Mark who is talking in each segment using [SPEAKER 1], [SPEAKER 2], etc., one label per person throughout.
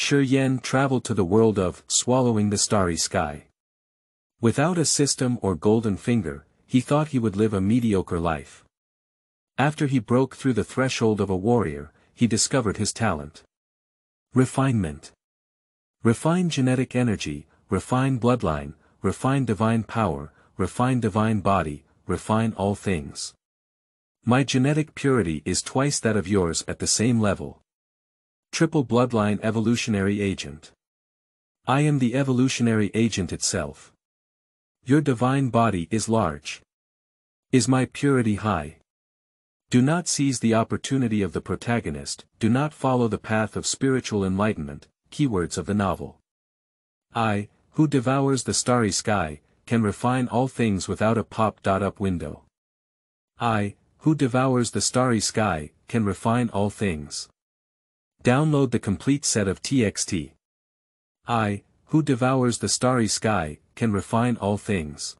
[SPEAKER 1] Shi Yan traveled to the world of swallowing the starry sky. Without a system or golden finger, he thought he would live a mediocre life. After he broke through the threshold of a warrior, he discovered his talent. Refinement. Refine genetic energy, refine bloodline, refine divine power, refine divine body, refine all things. My genetic purity is twice that of yours at the same level. Triple Bloodline Evolutionary Agent. I am the evolutionary agent itself. Your divine body is large. Is my purity high? Do not seize the opportunity of the protagonist, do not follow the path of spiritual enlightenment, keywords of the novel. I, who devours the starry sky, can refine all things without a pop-up window. I, who devours the starry sky, can refine all things. Download the complete set of TXT. I, who devours the starry sky, can refine all things.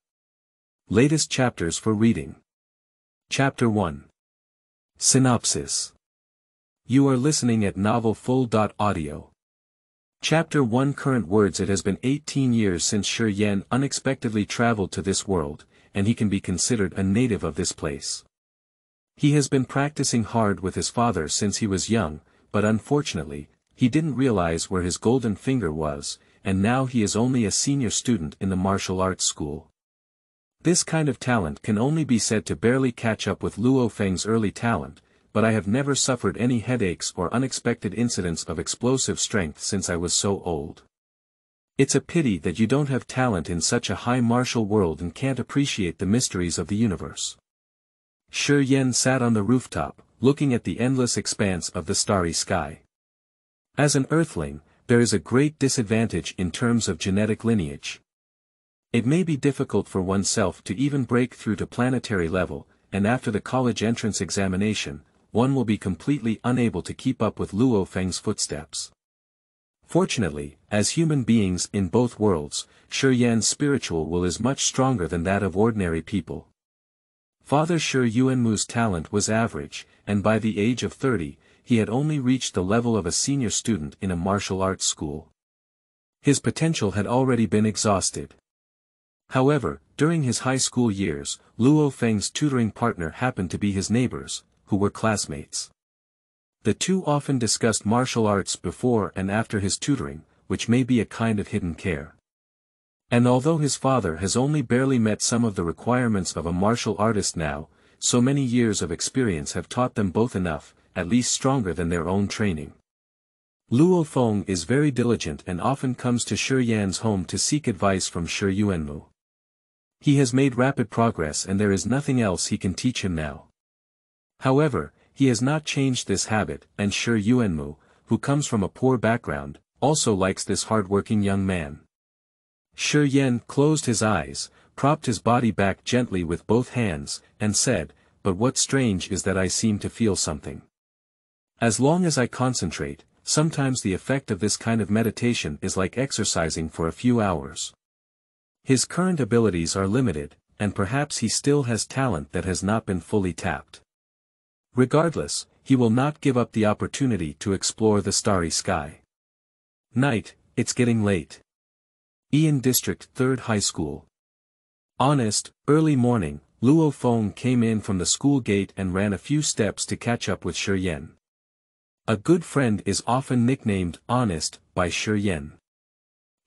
[SPEAKER 1] Latest chapters for reading. Chapter 1. Synopsis. You are listening at novelfull.audio. Chapter 1. Current words. It has been 18 years since Shi Yan unexpectedly traveled to this world, and he can be considered a native of this place. He has been practicing hard with his father since he was young, but unfortunately, he didn't realize where his golden finger was, and now he is only a senior student in the martial arts school. This kind of talent can only be said to barely catch up with Luo Feng's early talent, but I have never suffered any headaches or unexpected incidents of explosive strength since I was so old. It's a pity that you don't have talent in such a high martial world and can't appreciate the mysteries of the universe. Shi Yan sat on the rooftop, looking at the endless expanse of the starry sky. As an earthling, there is a great disadvantage in terms of genetic lineage. It may be difficult for oneself to even break through to planetary level, and after the college entrance examination, one will be completely unable to keep up with Luo Feng's footsteps. Fortunately, as human beings in both worlds, Shi Yan's spiritual will is much stronger than that of ordinary people. Father Shi Yuanmu's talent was average, and by the age of 30, he had only reached the level of a senior student in a martial arts school. His potential had already been exhausted. However, during his high school years, Luo Feng's tutoring partner happened to be his neighbors, who were classmates. The two often discussed martial arts before and after his tutoring, which may be a kind of hidden care. And although his father has only barely met some of the requirements of a martial artist now, so many years of experience have taught them both enough, at least stronger than their own training. Luo Feng is very diligent and often comes to Shi Yan's home to seek advice from Shi Yuanmu. He has made rapid progress and there is nothing else he can teach him now. However, he has not changed this habit, and Shi Yuanmu, who comes from a poor background, also likes this hard-working young man. Shi Yan closed his eyes, propped his body back gently with both hands, and said, "But what's strange is that I seem to feel something. As long as I concentrate, sometimes the effect of this kind of meditation is like exercising for a few hours." His current abilities are limited, and perhaps he still has talent that has not been fully tapped. Regardless, he will not give up the opportunity to explore the starry sky. Night, it's getting late. Ian District 3rd High School. Honest, early morning, Luo Feng came in from the school gate and ran a few steps to catch up with Shi Yan. A good friend is often nicknamed Honest by Shi Yan.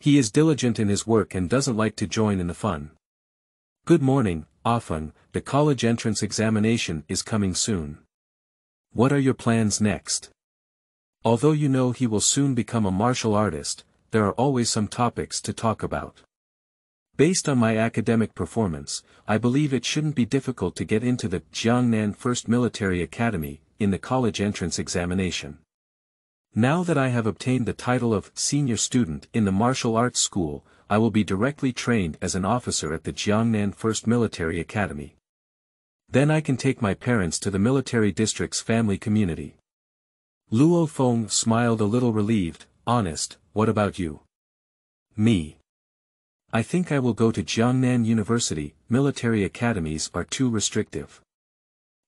[SPEAKER 1] He is diligent in his work and doesn't like to join in the fun. Good morning, Afeng, the college entrance examination is coming soon. What are your plans next? Although you know he will soon become a martial artist, there are always some topics to talk about. Based on my academic performance, I believe it shouldn't be difficult to get into the Jiangnan First Military Academy, in the college entrance examination. Now that I have obtained the title of senior student in the martial arts school, I will be directly trained as an officer at the Jiangnan First Military Academy. Then I can take my parents to the military district's family community. Luo Feng smiled a little relieved. Honest, what about you? Me. I think I will go to Jiangnan University. Military academies are too restrictive.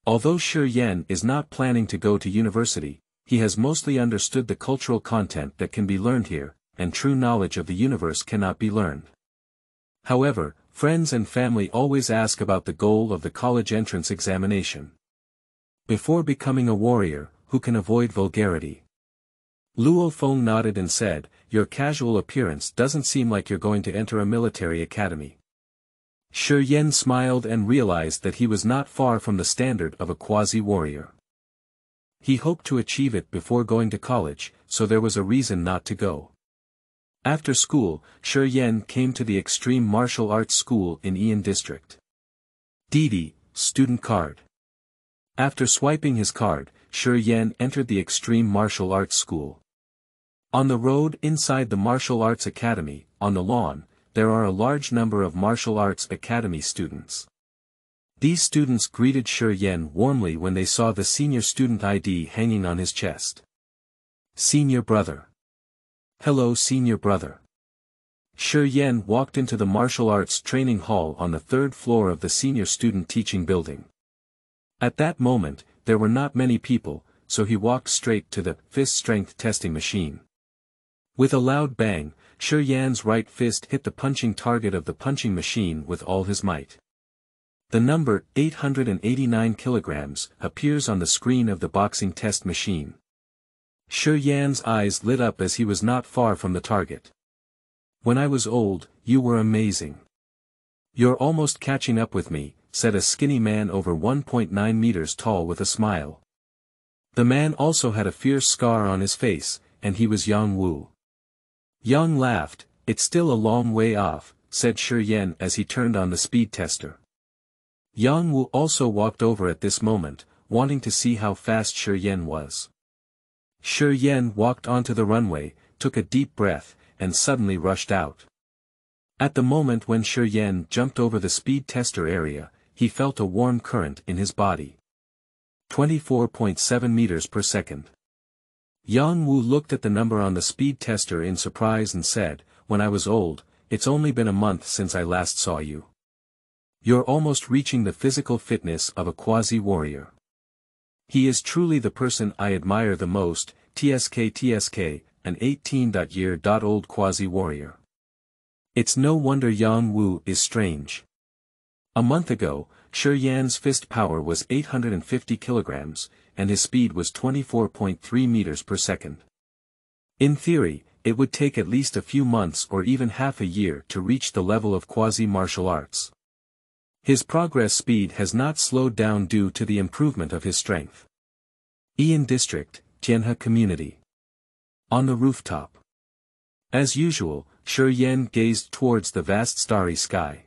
[SPEAKER 1] Although Shi Yan is not planning to go to university, he has mostly understood the cultural content that can be learned here, and true knowledge of the universe cannot be learned. However, friends and family always ask about the goal of the college entrance examination. Before becoming a warrior, who can avoid vulgarity? Luo Feng nodded and said, "Your casual appearance doesn't seem like you're going to enter a military academy." Shi Yan smiled and realized that he was not far from the standard of a quasi-warrior. He hoped to achieve it before going to college, so there was a reason not to go. After school, Shi Yan came to the Extreme Martial Arts School in Yan District. Didi, student card. After swiping his card, Shi Yan entered the Extreme Martial Arts School. On the road inside the Martial Arts Academy, on the lawn, there are a large number of Martial Arts Academy students. These students greeted Shi Yan warmly when they saw the senior student ID hanging on his chest. Senior brother. Hello senior brother. Shi Yan walked into the martial arts training hall on the third floor of the senior student teaching building. At that moment, there were not many people, so he walked straight to the fist strength testing machine. With a loud bang, Shi Yan's right fist hit the punching target of the punching machine with all his might. The number 889 kilograms appears on the screen of the boxing test machine. Shi Yan's eyes lit up as he was not far from the target. "When I was old, you were amazing. You're almost catching up with me," said a skinny man over 1.9 meters tall with a smile. The man also had a fierce scar on his face, and he was Yang Wu. Yang laughed. "It's still a long way off," said Shi Yan as he turned on the speed tester. Yang Wu also walked over at this moment, wanting to see how fast Shi Yan was. Shi Yan walked onto the runway, took a deep breath, and suddenly rushed out. At the moment when Shi Yan jumped over the speed tester area, he felt a warm current in his body. 24.7 meters per second. Yang Wu looked at the number on the speed tester in surprise and said, "When I was old, it's only been a month since I last saw you. You're almost reaching the physical fitness of a quasi-warrior. He is truly the person I admire the most, TSK, an 18-year-old quasi-warrior." It's no wonder Yang Wu is strange. A month ago, Shi Yan's fist power was 850 kilograms, and his speed was 24.3 meters per second. In theory, it would take at least a few months or even half a year to reach the level of quasi-martial arts. His progress speed has not slowed down due to the improvement of his strength. Yan District, Tianhe Community. On the rooftop. As usual, Shi Yan gazed towards the vast starry sky.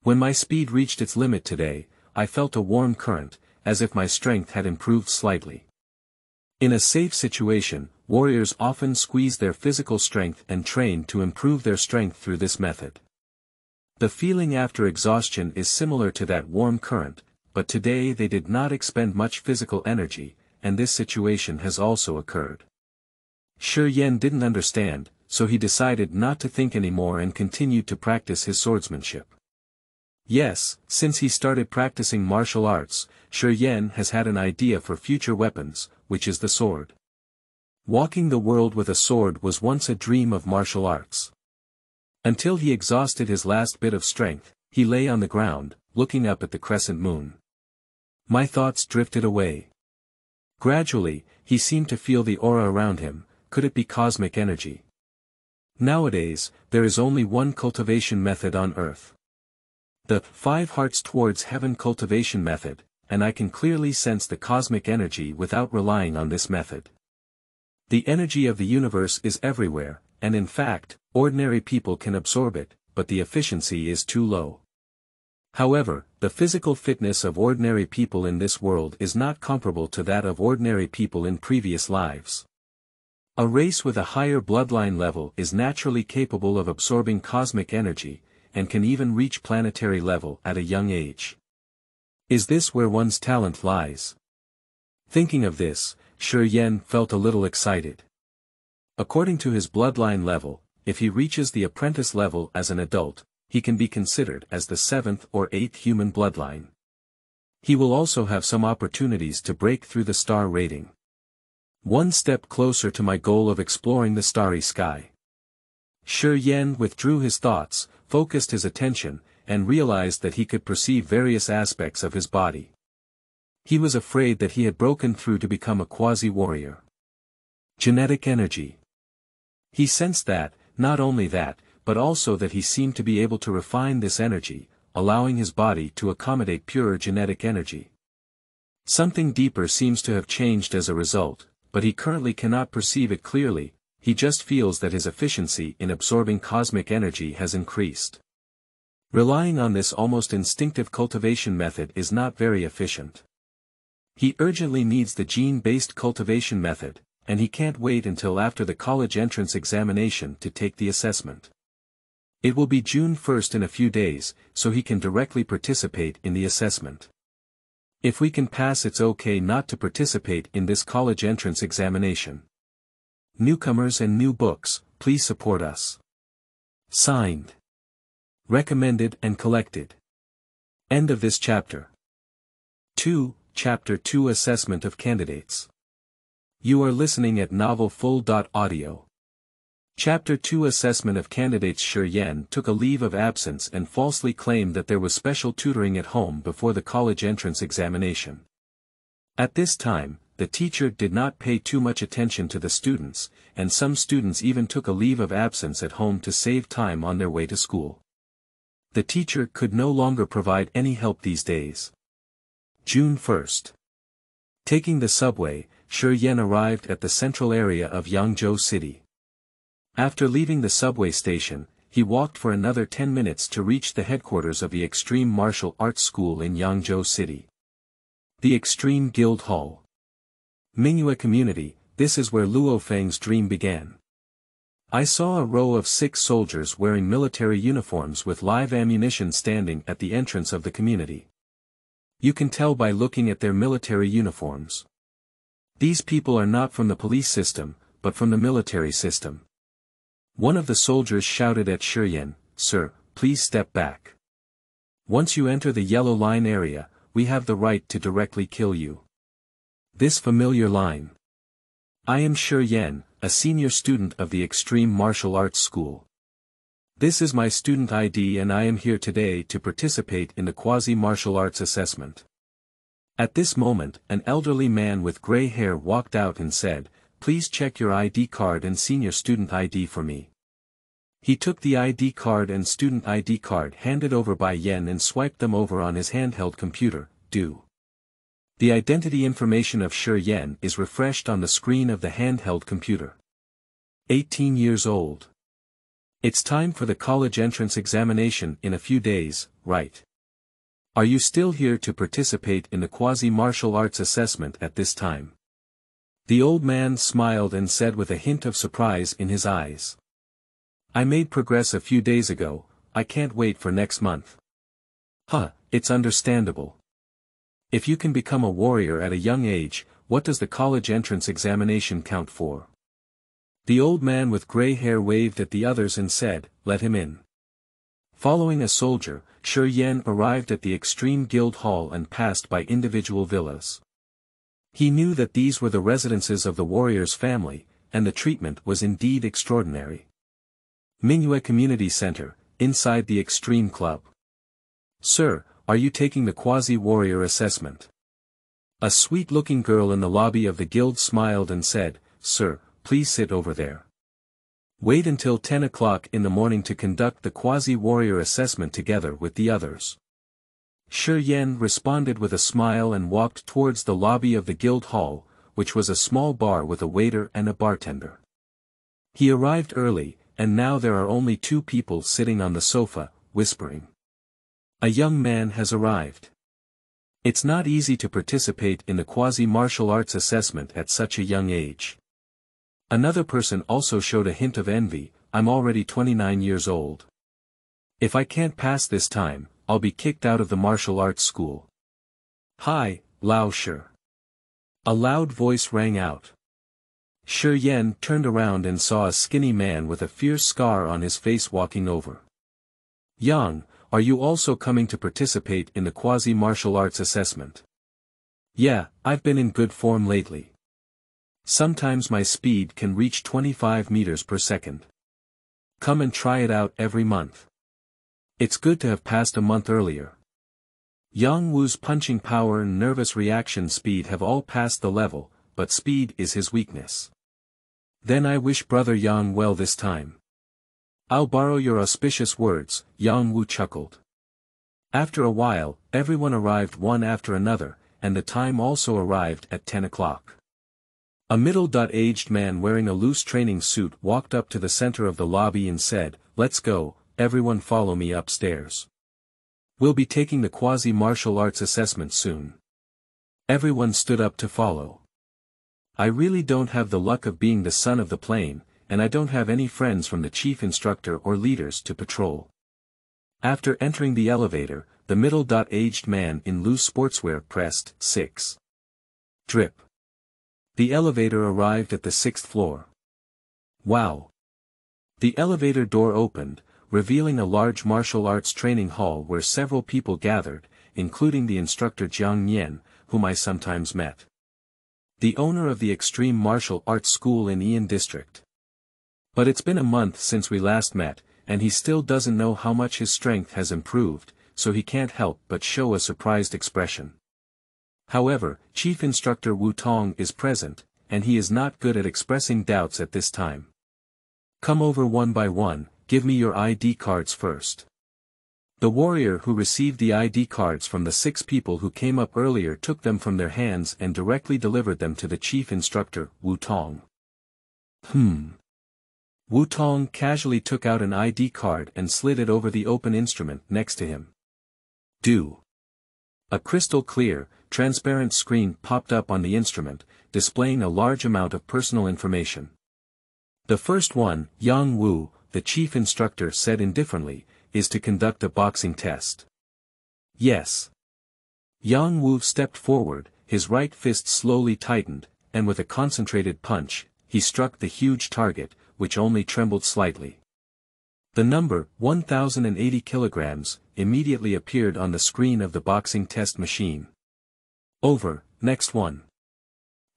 [SPEAKER 1] "When my speed reached its limit today, I felt a warm current, as if my strength had improved slightly." In a safe situation, warriors often squeeze their physical strength and train to improve their strength through this method. The feeling after exhaustion is similar to that warm current, but today they did not expend much physical energy, and this situation has also occurred. Shi Yan didn't understand, so he decided not to think anymore and continued to practice his swordsmanship. Yes, since he started practicing martial arts, Shi Yan has had an idea for future weapons, which is the sword. Walking the world with a sword was once a dream of martial arts. Until he exhausted his last bit of strength, he lay on the ground, looking up at the crescent moon. My thoughts drifted away. Gradually, he seemed to feel the aura around him. Could it be cosmic energy? Nowadays, there is only one cultivation method on Earth. The 5 hearts towards heaven cultivation method, and I can clearly sense the cosmic energy without relying on this method. The energy of the universe is everywhere, and in fact, ordinary people can absorb it, but the efficiency is too low. However, the physical fitness of ordinary people in this world is not comparable to that of ordinary people in previous lives. A race with a higher bloodline level is naturally capable of absorbing cosmic energy, and can even reach planetary level at a young age. Is this where one's talent lies? Thinking of this, Shi Yan felt a little excited. According to his bloodline level, if he reaches the apprentice level as an adult, he can be considered as the 7th or 8th human bloodline. He will also have some opportunities to break through the star rating. One step closer to my goal of exploring the starry sky. Shi Yan withdrew his thoughts, focused his attention, and realized that he could perceive various aspects of his body. He was afraid that he had broken through to become a quasi-warrior. Genetic energy. He sensed that, not only that, but also that he seemed to be able to refine this energy, allowing his body to accommodate purer genetic energy. Something deeper seems to have changed as a result, but he currently cannot perceive it clearly. He just feels that his efficiency in absorbing cosmic energy has increased. Relying on this almost instinctive cultivation method is not very efficient. He urgently needs the gene-based cultivation method, and he can't wait until after the college entrance examination to take the assessment. It will be June 1st in a few days, so he can directly participate in the assessment. If we can pass, it's okay not to participate in this college entrance examination. Newcomers and new books, please support us. Signed. Recommended and collected. End of this chapter. 2. Chapter 2 Assessment of Candidates. You are listening at novelfull.audio. Chapter 2 Assessment of Candidates. Shi Yan took a leave of absence and falsely claimed that there was special tutoring at home before the college entrance examination. At this time, the teacher did not pay too much attention to the students, and some students even took a leave of absence at home to save time on their way to school. The teacher could no longer provide any help these days. June 1st. Taking the subway, Shi Yan arrived at the central area of Yangzhou City. After leaving the subway station, he walked for another 10 minutes to reach the headquarters of the Extreme Martial Arts School in Yangzhou City. The Extreme Guild Hall. Mingyue Community, this is where Luo Feng's dream began. I saw a row of 6 soldiers wearing military uniforms with live ammunition standing at the entrance of the community. You can tell by looking at their military uniforms. These people are not from the police system, but from the military system. One of the soldiers shouted at Shi Yan, "Sir, please step back. Once you enter the yellow line area, we have the right to directly kill you." This familiar line. I am Shi Yan, a senior student of the Extreme Martial Arts School. This is my student ID and I am here today to participate in the quasi-martial arts assessment. At this moment, an elderly man with gray hair walked out and said, "Please check your ID card and senior student ID for me." He took the ID card and student ID card handed over by Yan and swiped them over on his handheld computer. The identity information of Shi Yan is refreshed on the screen of the handheld computer. 18 years old. It's time for the college entrance examination in a few days, right? Are you still here to participate in the quasi-martial arts assessment at this time? The old man smiled and said with a hint of surprise in his eyes. I made progress a few days ago, I can't wait for next month. It's understandable. If you can become a warrior at a young age, what does the college entrance examination count for? The old man with gray hair waved at the others and said, "Let him in." Following a soldier, Shi Yan arrived at the Extreme Guild Hall and passed by individual villas. He knew that these were the residences of the warrior's family, and the treatment was indeed extraordinary. Mingyue Community Center, inside the Extreme Club. "Sir, are you taking the quasi-warrior assessment?" A sweet-looking girl in the lobby of the guild smiled and said, "Sir, please sit over there. Wait until 10 o'clock in the morning to conduct the quasi-warrior assessment together with the others." Shi Yan responded with a smile and walked towards the lobby of the guild hall, which was a small bar with a waiter and a bartender. He arrived early, and now there are only 2 people sitting on the sofa, whispering. A young man has arrived. It's not easy to participate in the quasi-martial arts assessment at such a young age. Another person also showed a hint of envy, "I'm already 29 years old. If I can't pass this time, I'll be kicked out of the martial arts school." "Hi, Lao Shi." A loud voice rang out. Shi Yan turned around and saw a skinny man with a fierce scar on his face walking over. "Yang, are you also coming to participate in the quasi-martial arts assessment?" "Yeah, I've been in good form lately." Sometimes my speed can reach 25 meters per second. Come and try it out every month. It's good to have passed a month earlier. Yang Wu's punching power and nervous reaction speed have all passed the level, but speed is his weakness. Then I wish Brother Yang well this time. I'll borrow your auspicious words, Yang Wu chuckled. After a while, everyone arrived one after another, and the time also arrived at 10 o'clock. A middle-aged man wearing a loose training suit walked up to the center of the lobby and said, "Let's go, everyone follow me upstairs. We'll be taking the quasi-martial arts assessment soon." Everyone stood up to follow. I really don't have the luck of being the son of the plane, and I don't have any friends from the chief instructor or leaders to patrol. After entering the elevator, the middle-aged man in loose sportswear pressed 6. Drip. The elevator arrived at the 6th floor. Wow! The elevator door opened, revealing a large martial arts training hall where several people gathered, including the instructor Jiang Yan, whom I sometimes met. The owner of the Extreme Martial Arts School in Ian District. But it's been a month since we last met, and he still doesn't know how much his strength has improved, so he can't help but show a surprised expression. However, Chief Instructor Wu Tong is present, and he is not good at expressing doubts at this time. Come over one by one, give me your ID cards first. The warrior who received the ID cards from the 6 people who came up earlier took them from their hands and directly delivered them to the Chief Instructor, Wu Tong. Wu Tong casually took out an ID card and slid it over the open instrument next to him. A crystal clear, transparent screen popped up on the instrument, displaying a large amount of personal information. The first one, Yang Wu, the chief instructor said indifferently, is to conduct a boxing test. Yes. Yang Wu stepped forward, his right fist slowly tightened, and with a concentrated punch, he struck the huge target, which only trembled slightly. The number, 1080 kilograms, immediately appeared on the screen of the boxing test machine. Over, next one.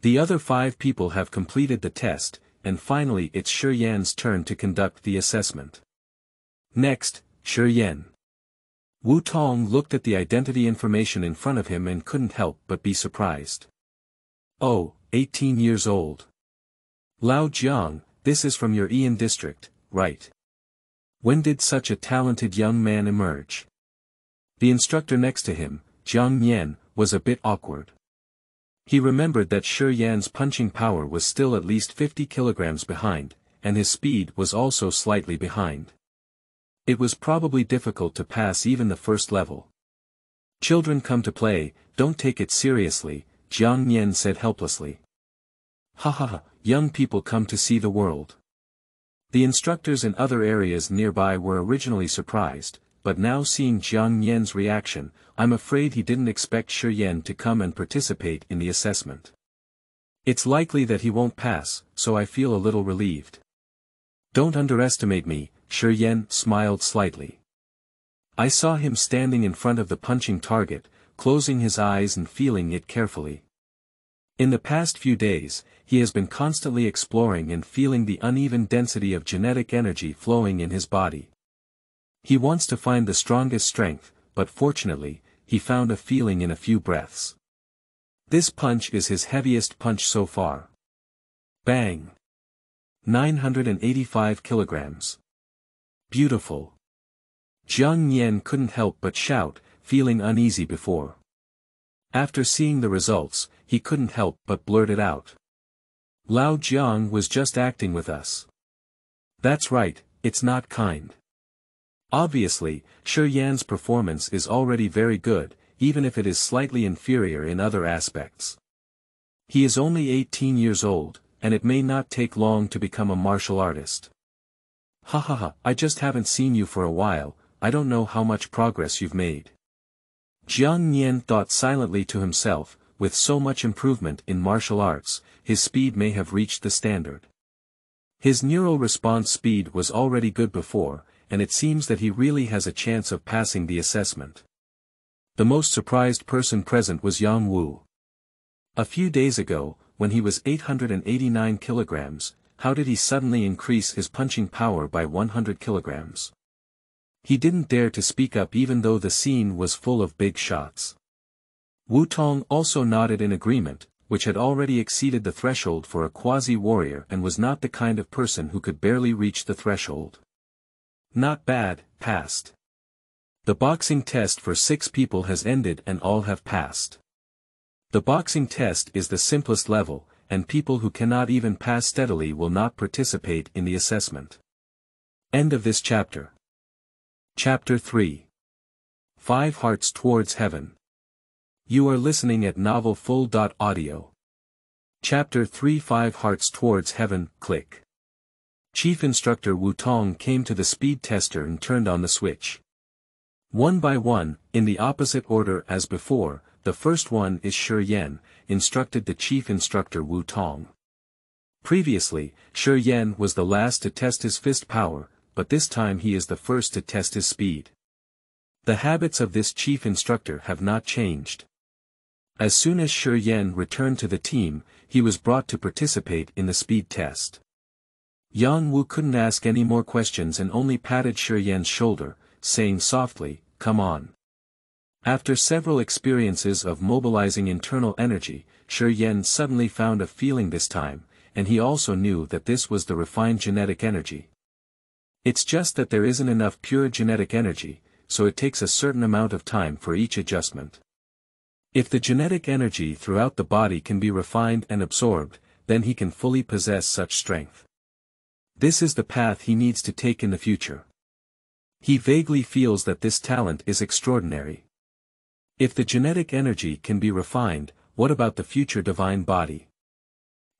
[SPEAKER 1] The other 5 people have completed the test, and finally it's Shi Yan's turn to conduct the assessment. Next, Shi Yan. Wu Tong looked at the identity information in front of him and couldn't help but be surprised. Oh, 18 years old. Lao Jiang, this is from your Ian district, right? When did such a talented young man emerge? The instructor next to him, Jiang Yan, was a bit awkward. He remembered that Shi Yan's punching power was still at least 50 kilograms behind, and his speed was also slightly behind. It was probably difficult to pass even the first level. Children come to play, don't take it seriously, Jiang Yan said helplessly. Ha ha ha, young people come to see the world. The instructors in other areas nearby were originally surprised, but now seeing Jiang Yan's reaction, I'm afraid he didn't expect Shi Yan to come and participate in the assessment. It's likely that he won't pass, so I feel a little relieved. Don't underestimate me, Shi Yan smiled slightly. I saw him standing in front of the punching target, closing his eyes and feeling it carefully. In the past few days, he has been constantly exploring and feeling the uneven density of genetic energy flowing in his body. He wants to find the strongest strength, but fortunately, he found a feeling in a few breaths. This punch is his heaviest punch so far. Bang! 985 kilograms. Beautiful. Jiang Yan couldn't help but shout, feeling uneasy before. After seeing the results, he couldn't help but blurt it out. Lao Jiang was just acting with us. That's right, it's not kind. Obviously, Shi Yan's performance is already very good, even if it is slightly inferior in other aspects. He is only 18 years old, and it may not take long to become a martial artist. Ha ha ha, I just haven't seen you for a while, I don't know how much progress you've made. Jiang Yan thought silently to himself, with so much improvement in martial arts, his speed may have reached the standard. His neural response speed was already good before, and it seems that he really has a chance of passing the assessment. The most surprised person present was Yang Wu. A few days ago, when he was 889 kilograms, how did he suddenly increase his punching power by 100 kilograms? He didn't dare to speak up even though the scene was full of big shots. Wu Tong also nodded in agreement, which had already exceeded the threshold for a quasi-warrior and was not the kind of person who could barely reach the threshold. Not bad, passed. The boxing test for 6 people has ended and all have passed. The boxing test is the simplest level, and people who cannot even pass steadily will not participate in the assessment. End of this chapter. Chapter 3. 5 Hearts Towards Heaven. You are listening at novelfull.audio. Chapter 3 5 Hearts Towards Heaven, click. Chief Instructor Wu Tong came to the speed tester and turned on the switch. One by one, in the opposite order as before, the first one is Shi Yan, instructed the Chief Instructor Wu Tong. Previously, Shi Yan was the last to test his fist power, but this time he is the first to test his speed. The habits of this Chief Instructor have not changed. As soon as Shi Yan returned to the team, he was brought to participate in the speed test. Yang Wu couldn't ask any more questions and only patted Shi Yan's shoulder, saying softly, "Come on." After several experiences of mobilizing internal energy, Shi Yan suddenly found a feeling this time, and he also knew that this was the refined genetic energy. It's just that there isn't enough pure genetic energy, so it takes a certain amount of time for each adjustment. If the genetic energy throughout the body can be refined and absorbed, then he can fully possess such strength. This is the path he needs to take in the future. He vaguely feels that this talent is extraordinary. If the genetic energy can be refined, what about the future divine body?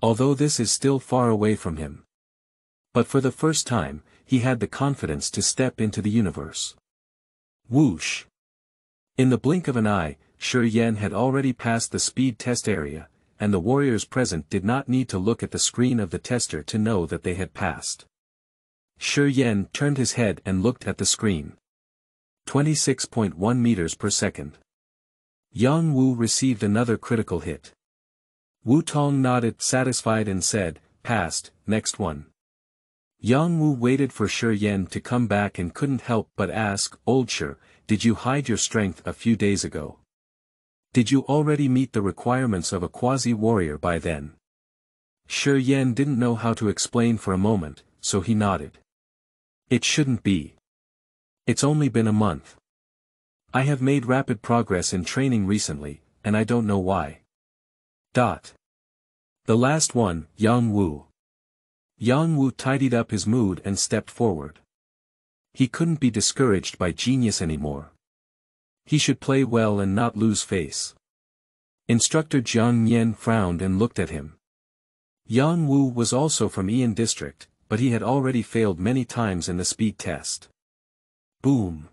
[SPEAKER 1] Although this is still far away from him. But for the first time, he had the confidence to step into the universe. Whoosh! In the blink of an eye, Shi Yan had already passed the speed test area, and the warriors present did not need to look at the screen of the tester to know that they had passed. Shi Yan turned his head and looked at the screen. 26.1 meters per second. Yang Wu received another critical hit. Wu Tong nodded satisfied and said, "Passed, next one." Yang Wu waited for Shi Yan to come back and couldn't help but ask, "Old Shi, did you hide your strength a few days ago? Did you already meet the requirements of a quasi-warrior by then?" Shi Yan didn't know how to explain for a moment, so he nodded. "It shouldn't be. It's only been a month. I have made rapid progress in training recently, and I don't know why." The last one, Yang Wu. Yang Wu tidied up his mood and stepped forward. He couldn't be discouraged by genius anymore. He should play well and not lose face. Instructor Jiang Yan frowned and looked at him. Yang Wu was also from Yan District, but he had already failed many times in the speed test. Boom!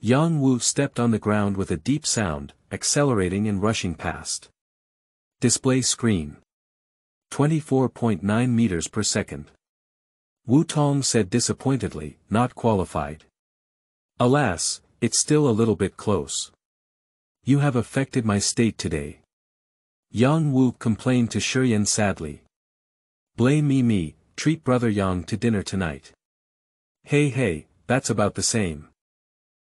[SPEAKER 1] Yang Wu stepped on the ground with a deep sound, accelerating and rushing past. Display screen. 24.9 meters per second. Wu Tong said disappointedly, "Not qualified." "Alas, it's still a little bit close. You have affected my state today." Yang Wu complained to Shi Yan sadly. "Blame me, treat brother Yang to dinner tonight." Hey, that's about the same."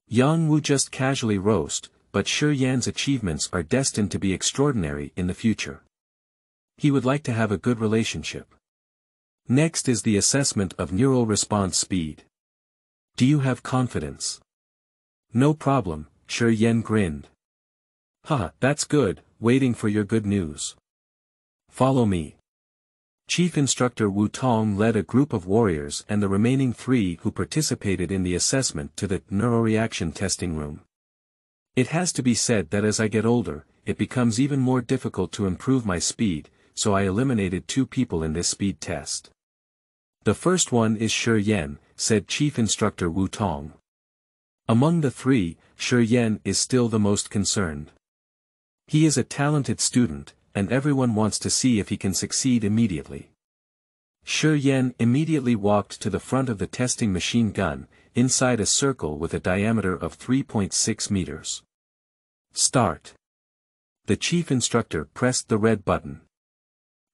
[SPEAKER 1] Yang Wu just casually roast, but Shi Yan's achievements are destined to be extraordinary in the future. He would like to have a good relationship. Next is the assessment of neural response speed. Do you have confidence? No problem, Shi Yan grinned. "Haha, that's good, waiting for your good news. Follow me." Chief Instructor Wu Tong led a group of warriors and the remaining 3 who participated in the assessment to the neuroreaction testing room. It has to be said that as I get older, it becomes even more difficult to improve my speed, so I eliminated 2 people in this speed test. The first one is Shi Yan, said Chief Instructor Wu Tong. Among the 3, Shi Yan is still the most concerned. He is a talented student, and everyone wants to see if he can succeed immediately. Shi Yan immediately walked to the front of the testing machine gun, inside a circle with a diameter of 3.6 meters. Start. The chief instructor pressed the red button.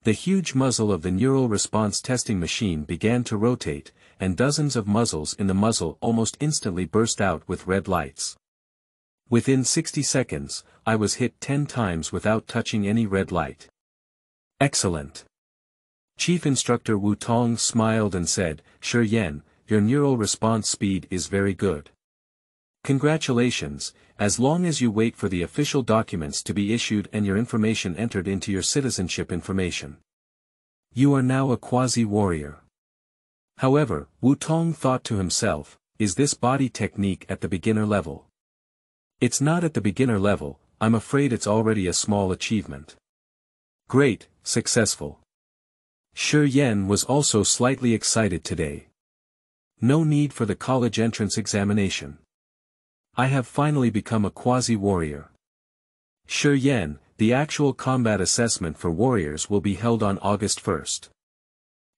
[SPEAKER 1] The huge muzzle of the neural response testing machine began to rotate, and dozens of muzzles in the muzzle almost instantly burst out with red lights. Within 60 seconds, I was hit 10 times without touching any red light. Excellent. Chief Instructor Wu Tong smiled and said, Shi Yan, your neural response speed is very good. Congratulations, as long as you wait for the official documents to be issued and your information entered into your citizenship information. You are now a quasi-warrior. However, Wu Tong thought to himself, is this body technique at the beginner level? It's not at the beginner level, I'm afraid it's already a small achievement. Great, successful. Shi Yan was also slightly excited today. No need for the college entrance examination. I have finally become a quasi-warrior. Shi Yan, the actual combat assessment for warriors will be held on August 1st.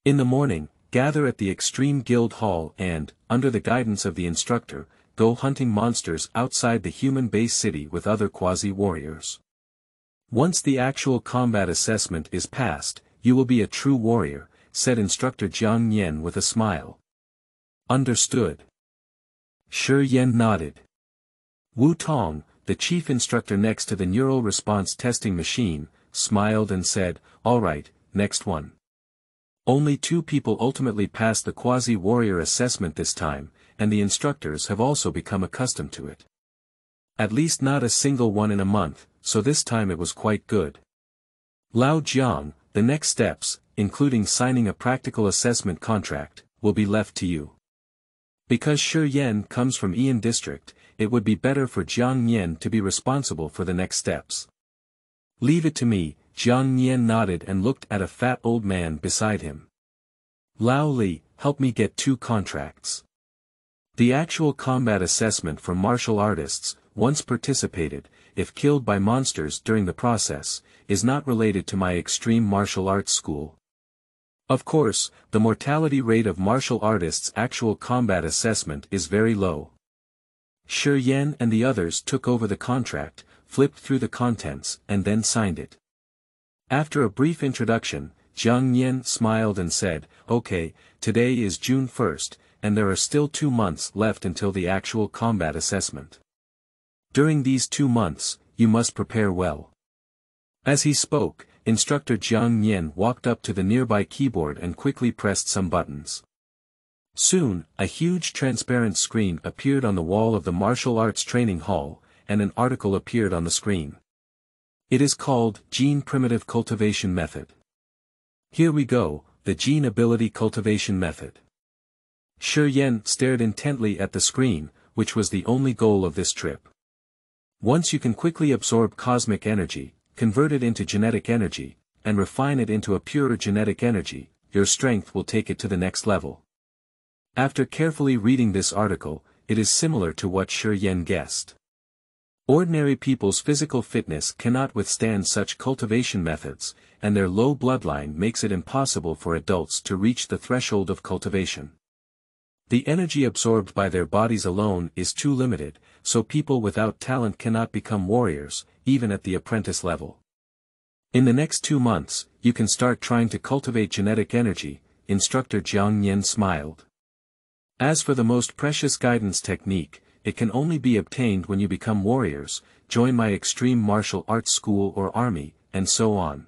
[SPEAKER 1] In the morning, gather at the Extreme Guild Hall and, under the guidance of the instructor, go hunting monsters outside the human base city with other quasi-warriors. Once the actual combat assessment is passed, you will be a true warrior, said Instructor Jiang Yan with a smile. Understood. Shi Yan nodded. Wu Tong, the chief instructor next to the neural response testing machine, smiled and said, all right, next one. Only 2 people ultimately passed the quasi-warrior assessment this time, and the instructors have also become accustomed to it. At least not a single one in a month, so this time it was quite good. Lao Jiang, the next steps, including signing a practical assessment contract, will be left to you. Because Shi Yan comes from Ian District, it would be better for Jiang Yan to be responsible for the next steps. Leave it to me, Jiang Yan nodded and looked at a fat old man beside him. Lao Li, help me get 2 contracts. The actual combat assessment for martial artists, once participated, if killed by monsters during the process, is not related to my extreme martial arts school. Of course, the mortality rate of martial artists' actual combat assessment is very low. Shi Yan and the others took over the contract, flipped through the contents, and then signed it. After a brief introduction, Jiang Yan smiled and said, okay, today is June 1st, and there are still 2 months left until the actual combat assessment. During these 2 months, you must prepare well. As he spoke, Instructor Jiang Yan walked up to the nearby keyboard and quickly pressed some buttons. Soon, a huge transparent screen appeared on the wall of the martial arts training hall, and an article appeared on the screen. It is called Gene Primitive Cultivation Method. Here we go, the Gene Ability Cultivation Method. Shi Yan stared intently at the screen, which was the only goal of this trip. Once you can quickly absorb cosmic energy, convert it into genetic energy, and refine it into a purer genetic energy, your strength will take it to the next level. After carefully reading this article, it is similar to what Shi Yan guessed. Ordinary people's physical fitness cannot withstand such cultivation methods, and their low bloodline makes it impossible for adults to reach the threshold of cultivation. The energy absorbed by their bodies alone is too limited, so people without talent cannot become warriors, even at the apprentice level. In the next 2 months, you can start trying to cultivate genetic energy, Instructor Jiang Yan smiled. As for the most precious guidance technique, it can only be obtained when you become warriors, join my extreme martial arts school or army, and so on.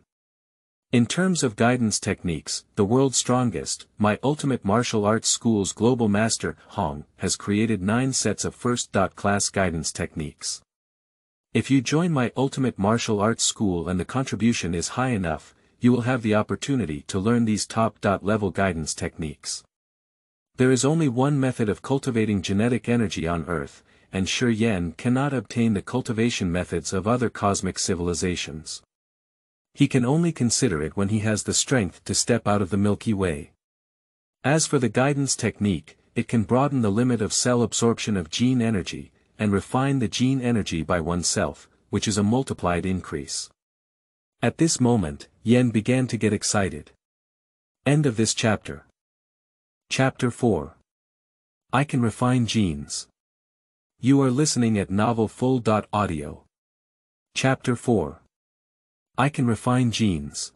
[SPEAKER 1] In terms of guidance techniques, the world's strongest, my ultimate martial arts school's global master, Hong, has created 9 sets of first-class guidance techniques. If you join my ultimate martial arts school and the contribution is high enough, you will have the opportunity to learn these top-level guidance techniques. There is only one method of cultivating genetic energy on Earth, and Shi Yan cannot obtain the cultivation methods of other cosmic civilizations. He can only consider it when he has the strength to step out of the Milky Way. As for the guidance technique, it can broaden the limit of cell absorption of gene energy, and refine the gene energy by oneself, which is a multiplied increase. At this moment, Yan began to get excited. End of this chapter. Chapter 4. I can refine genes. You are listening at novelfull.audio. Chapter 4. I can refine genes.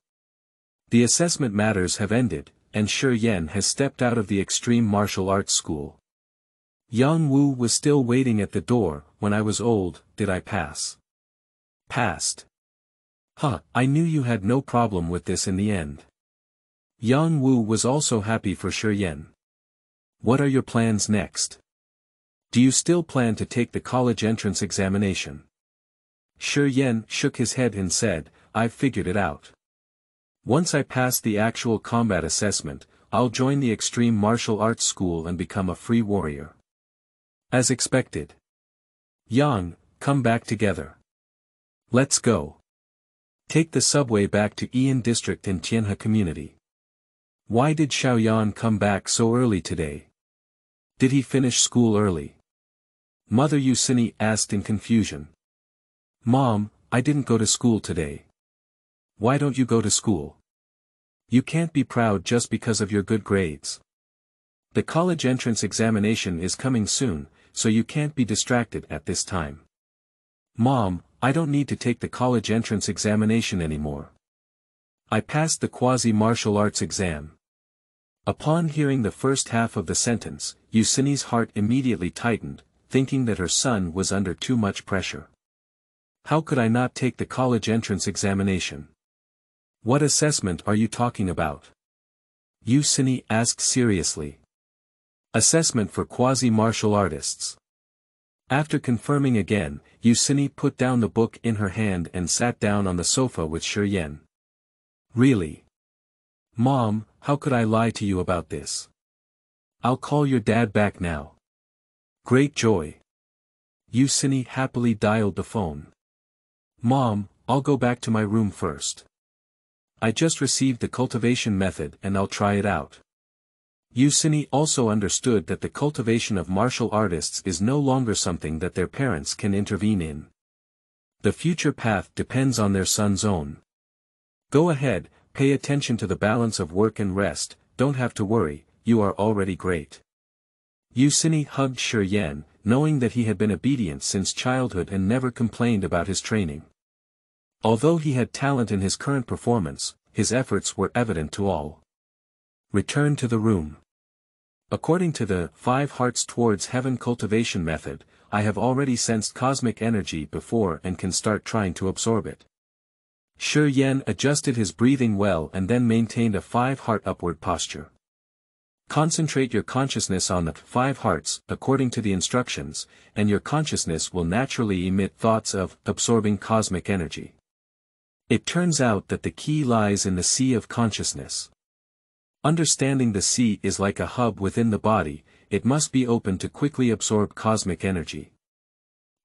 [SPEAKER 1] The assessment matters have ended, and Shi Yan has stepped out of the extreme martial arts school. Yang Wu was still waiting at the door. When I was old, did I pass? Passed. Huh, I knew you had no problem with this in the end. Yang Wu was also happy for Shi Yan. What are your plans next? Do you still plan to take the college entrance examination? Shi Yan shook his head and said, I've figured it out. Once I pass the actual combat assessment, I'll join the extreme martial arts school and become a free warrior. As expected. Yang, come back together. Let's go. Take the subway back to Ian District in Tianhe Community. Why did Xiao Yan come back so early today? Did he finish school early? Mother Yusini asked in confusion. Mom, I didn't go to school today. Why don't you go to school? You can't be proud just because of your good grades. The college entrance examination is coming soon, so you can't be distracted at this time. Mom, I don't need to take the college entrance examination anymore. I passed the quasi-martial arts exam. Upon hearing the first half of the sentence, Yusini's heart immediately tightened, thinking that her son was under too much pressure. How could I not take the college entrance examination? What assessment are you talking about? Yusini asked seriously. Assessment for quasi-martial artists. After confirming again, Yusini put down the book in her hand and sat down on the sofa with Shi Yan. Really? Mom, how could I lie to you about this? I'll call your dad back now. Great joy. Yusini happily dialed the phone. Mom, I'll go back to my room first. I just received the cultivation method and I'll try it out. Yusini also understood that the cultivation of martial artists is no longer something that their parents can intervene in. The future path depends on their son's own. Go ahead, pay attention to the balance of work and rest, don't have to worry, you are already great. Yusini hugged Shi Yan, knowing that he had been obedient since childhood and never complained about his training. Although he had talent in his current performance, his efforts were evident to all. Return to the room. According to the 5 Hearts Towards Heaven cultivation method, I have already sensed cosmic energy before and can start trying to absorb it. Shi Yan adjusted his breathing well and then maintained a 5-heart upward posture. Concentrate your consciousness on the 5 hearts, according to the instructions, and your consciousness will naturally emit thoughts of absorbing cosmic energy. It turns out that the key lies in the sea of consciousness. Understanding the sea is like a hub within the body, it must be open to quickly absorb cosmic energy.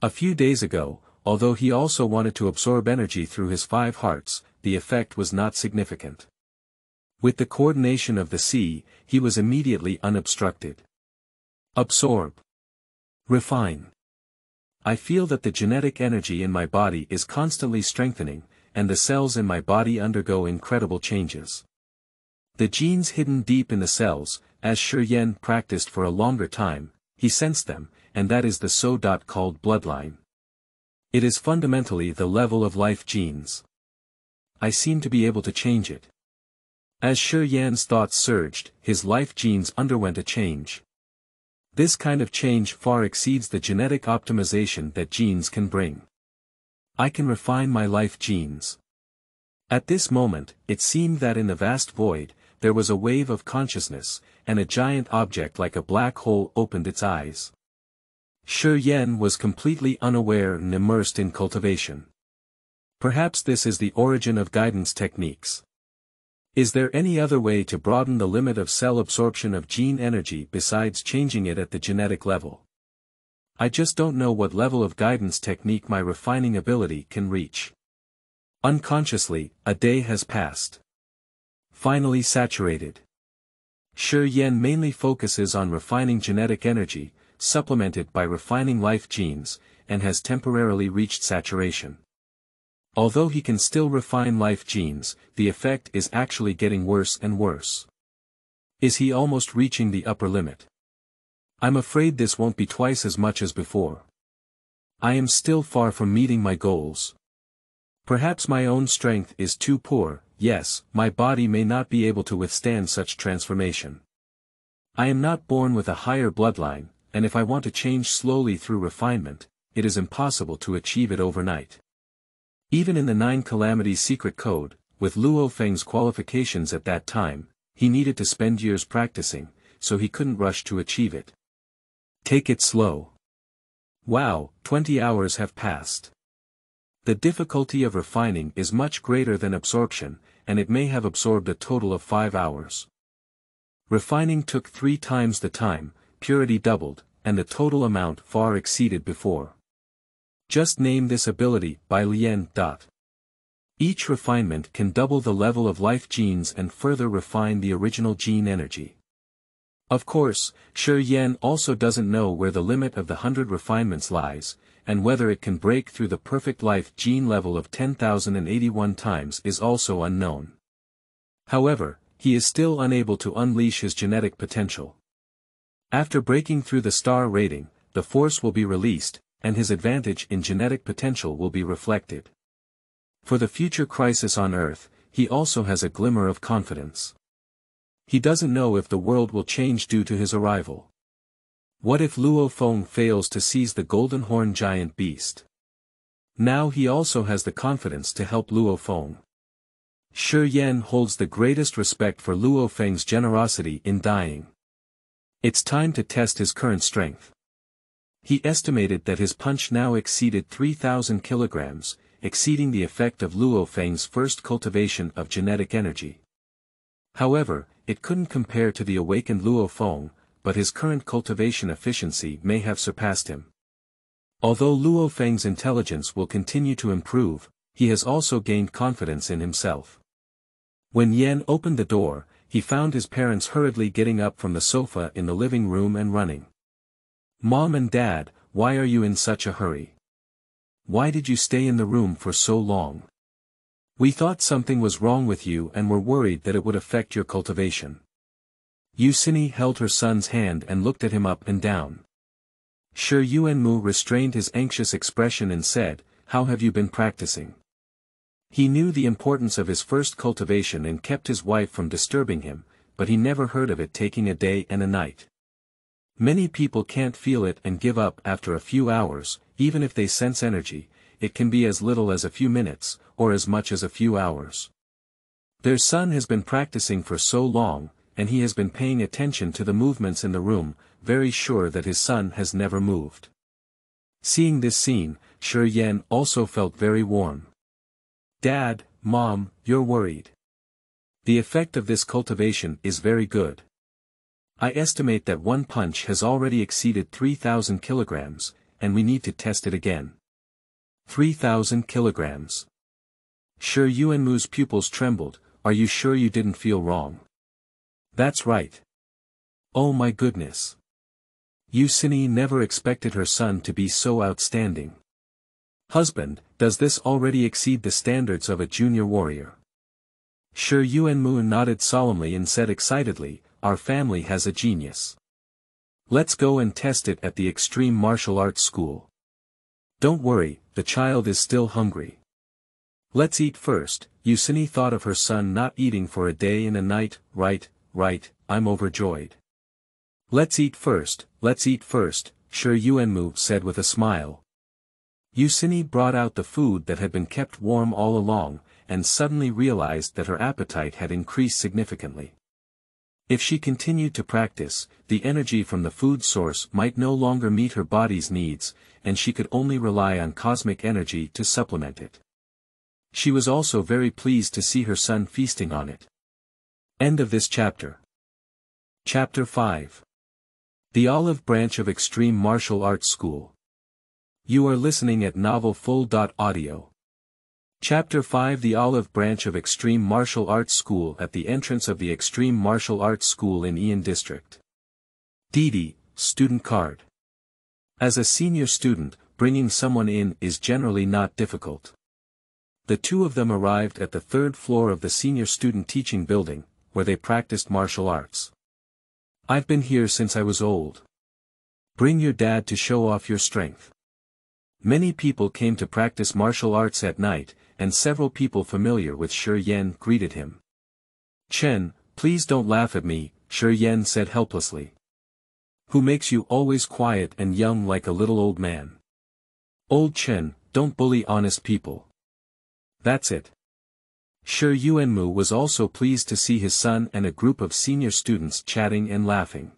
[SPEAKER 1] A few days ago, although he also wanted to absorb energy through his 5 hearts, the effect was not significant. With the coordination of the sea, he was immediately unobstructed. Absorb. Refine. I feel that the genetic energy in my body is constantly strengthening, and the cells in my body undergo incredible changes. The genes hidden deep in the cells, as Shi Yan practiced for a longer time, he sensed them, and that is the so-called bloodline. It is fundamentally the level of life genes. I seem to be able to change it. As Shi Yan's thoughts surged, his life genes underwent a change. This kind of change far exceeds the genetic optimization that genes can bring. I can refine my life genes. At this moment, it seemed that in the vast void, there was a wave of consciousness, and a giant object like a black hole opened its eyes. Shi Yan was completely unaware and immersed in cultivation. Perhaps this is the origin of guidance techniques. Is there any other way to broaden the limit of cell absorption of gene energy besides changing it at the genetic level? I just don't know what level of guidance technique my refining ability can reach. Unconsciously, a day has passed. Finally saturated. Shi Yan mainly focuses on refining genetic energy, supplemented by refining life genes, and has temporarily reached saturation. Although he can still refine life genes, the effect is actually getting worse and worse. Is he almost reaching the upper limit? I'm afraid this won't be twice as much as before. I am still far from meeting my goals. Perhaps my own strength is too poor, yes, my body may not be able to withstand such transformation. I am not born with a higher bloodline, and if I want to change slowly through refinement, it is impossible to achieve it overnight. Even in the 9 Calamities secret code, with Luo Feng's qualifications at that time, he needed to spend years practicing, so he couldn't rush to achieve it. Take it slow. Wow, 20 hours have passed. The difficulty of refining is much greater than absorption, and it may have absorbed a total of 5 hours. Refining took 3 times the time, purity doubled, and the total amount far exceeded before. Just name this ability by Lian. Each refinement can double the level of life genes and further refine the original gene energy. Of course, Shi Yan also doesn't know where the limit of the 100 refinements lies, and whether it can break through the perfect life gene level of 10,081 times is also unknown. However, he is still unable to unleash his genetic potential. After breaking through the star rating, the force will be released, and his advantage in genetic potential will be reflected. For the future crisis on Earth, he also has a glimmer of confidence. He doesn't know if the world will change due to his arrival. What if Luo Feng fails to seize the golden horn giant beast? Now he also has the confidence to help Luo Feng. Shi Yan holds the greatest respect for Luo Feng's generosity in dying. It's time to test his current strength. He estimated that his punch now exceeded 3,000 kilograms, exceeding the effect of Luo Feng's first cultivation of genetic energy. However, it couldn't compare to the awakened Luo Feng, but his current cultivation efficiency may have surpassed him. Although Luo Feng's intelligence will continue to improve, he has also gained confidence in himself. When Yan opened the door, he found his parents hurriedly getting up from the sofa in the living room and running. "Mom and Dad, why are you in such a hurry? Why did you stay in the room for so long? We thought something was wrong with you and were worried that it would affect your cultivation." Yusini held her son's hand and looked at him up and down. Shi Yuanmu restrained his anxious expression and said, "How have you been practicing?" He knew the importance of his first cultivation and kept his wife from disturbing him, but he never heard of it taking a day and a night. Many people can't feel it and give up after a few hours, even if they sense energy. It can be as little as a few minutes, or as much as a few hours. Their son has been practicing for so long, and he has been paying attention to the movements in the room, very sure that his son has never moved. Seeing this scene, Shi Yan also felt very warm. "Dad, Mom, you're worried. The effect of this cultivation is very good. I estimate that one punch has already exceeded 3,000 kilograms, and we need to test it again." 3,000 kilograms. Shi Yuanmu's pupils trembled. "Are you sure you didn't feel wrong?" "That's right." "Oh my goodness." Yusini never expected her son to be so outstanding. "Husband, does this already exceed the standards of a junior warrior?" Shi Yuanmu nodded solemnly and said excitedly, "Our family has a genius. Let's go and test it at the Extreme Martial Arts School." "Don't worry, the child is still hungry. Let's eat first." Yusini thought of her son not eating for a day and a night. Right, I'm overjoyed. Let's eat first, Shi Yuanmu said with a smile. Yusini brought out the food that had been kept warm all along, and suddenly realized that her appetite had increased significantly. If she continued to practice, the energy from the food source might no longer meet her body's needs, and she could only rely on cosmic energy to supplement it. She was also very pleased to see her son feasting on it. End of this chapter. Chapter 5. The Olive Branch of Extreme Martial Arts School. You are listening at novelfull.audio. Chapter 5. The Olive Branch of Extreme Martial Arts School. At the entrance of the Extreme Martial Arts School in Ian District. Didi, student card. As a senior student, bringing someone in is generally not difficult. The two of them arrived at the 3rd floor of the senior student teaching building, where they practiced martial arts. "I've been here since I was old. Bring your dad to show off your strength." Many people came to practice martial arts at night, and several people familiar with Shi Yan greeted him. "Chen, please don't laugh at me," Shi Yan said helplessly. "Who makes you always quiet and young like a little old man? Old Chen, don't bully honest people." "That's it." Shi Yuanmu was also pleased to see his son and a group of senior students chatting and laughing.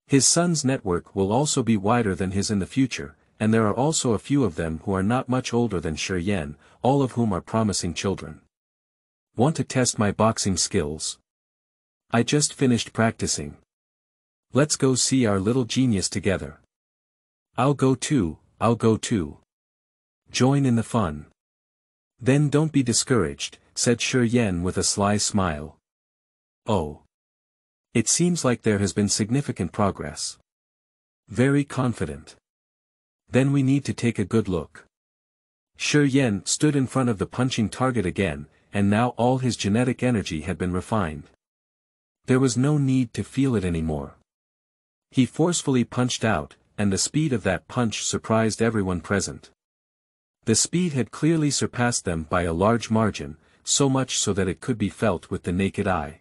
[SPEAKER 1] His son's network will also be wider than his in the future, and there are also a few of them who are not much older than Shi Yan, all of whom are promising children. "Want to test my boxing skills? I just finished practicing. Let's go see our little genius together." I'll go too. Join in the fun." "Then don't be discouraged," said Shi Yan with a sly smile. "Oh. It seems like there has been significant progress. Very confident. Then we need to take a good look." Shi Yan stood in front of the punching target again, and now all his genetic energy had been refined. There was no need to feel it anymore. He forcefully punched out, and the speed of that punch surprised everyone present. The speed had clearly surpassed them by a large margin, so much so that it could be felt with the naked eye.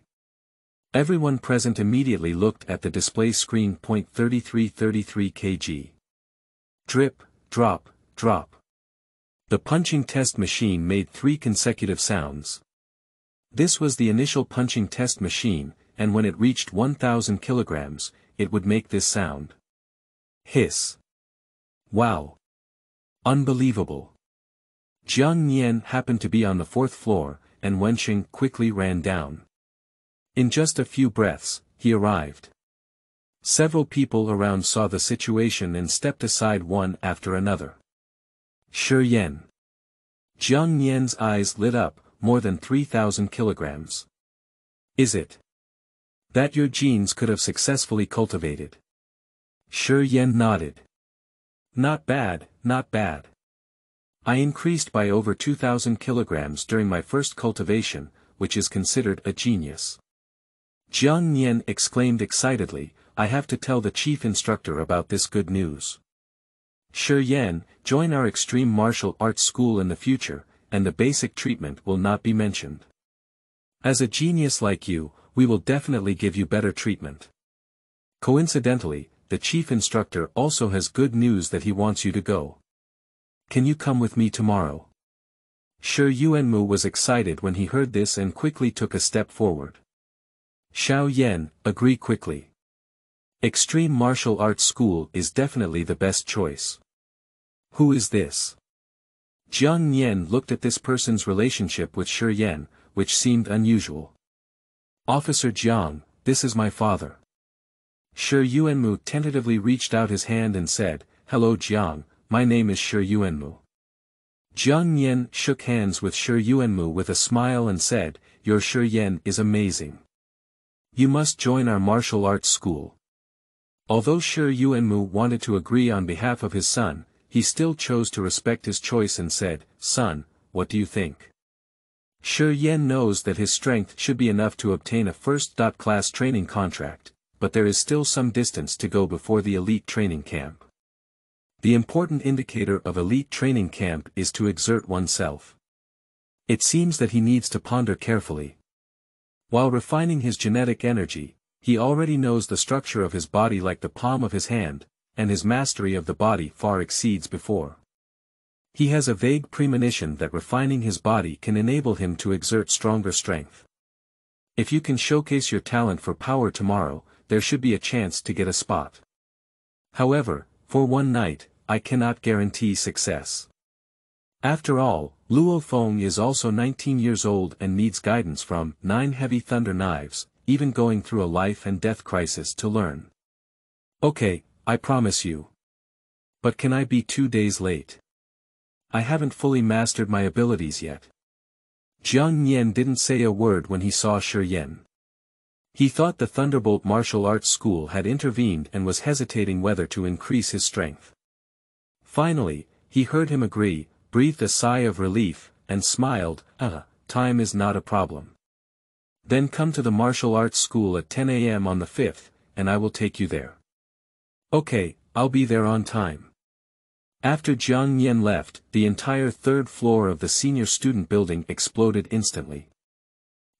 [SPEAKER 1] Everyone present immediately looked at the display screen. .3333 kg. Drip, drop, drop. The punching test machine made 3 consecutive sounds. This was the initial punching test machine, and when it reached 1,000 kilograms, it would make this sound. Hiss. Wow. Unbelievable. Jiang Nian happened to be on the 4th floor, and Wenxing quickly ran down. In just a few breaths, he arrived. Several people around saw the situation and stepped aside one after another. Shi Yan. Jiang Nian's eyes lit up, more than 3,000 kilograms. "Is it that your genes could have successfully cultivated?" Shi Yan nodded. Not bad. I increased by over 2,000 kilograms during my first cultivation, which is considered a genius." Jiang Nian exclaimed excitedly, "I have to tell the chief instructor about this good news. Shi Yan, join our extreme martial arts school in the future, and the basic treatment will not be mentioned. As a genius like you, we will definitely give you better treatment. Coincidentally, the chief instructor also has good news that he wants you to go. Can you come with me tomorrow?" Shi Yuanmu was excited when he heard this and quickly took a step forward. Xiao Yan, agree quickly. Extreme Martial Arts School is definitely the best choice. Who is this? Jiang Nian looked at this person's relationship with Shi Yan, which seemed unusual. Officer Jiang, this is my father. Shi Yuanmu tentatively reached out his hand and said, "Hello Jiang, my name is Shi Yuanmu." Jiang Nian shook hands with Shi Yuanmu with a smile and said, "Your Shi Yan is amazing. You must join our martial arts school." Although Shi Yuanmu wanted to agree on behalf of his son, he still chose to respect his choice and said, "Son, what do you think?" Shi Yan knows that his strength should be enough to obtain a first-class training contract, but there is still some distance to go before the elite training camp. The important indicator of elite training camp is to exert oneself. It seems that he needs to ponder carefully. While refining his genetic energy, he already knows the structure of his body like the palm of his hand, and his mastery of the body far exceeds before. He has a vague premonition that refining his body can enable him to exert stronger strength. If you can showcase your talent for power tomorrow, there should be a chance to get a spot. However, for one night, I cannot guarantee success. After all, Luo Feng is also 19 years old and needs guidance from 9 heavy thunder knives, even going through a life and death crisis to learn. Okay, I promise you. But can I be 2 days late? I haven't fully mastered my abilities yet. Jiang Nian didn't say a word when he saw Shi Yan. He thought the Thunderbolt Martial Arts School had intervened and was hesitating whether to increase his strength. Finally, he heard him agree, breathed a sigh of relief, and smiled, time is not a problem. Then come to the martial arts school at 10 a.m. on the 5th, and I will take you there. Okay, I'll be there on time. After Jiang Yan left, the entire third floor of the senior student building exploded instantly.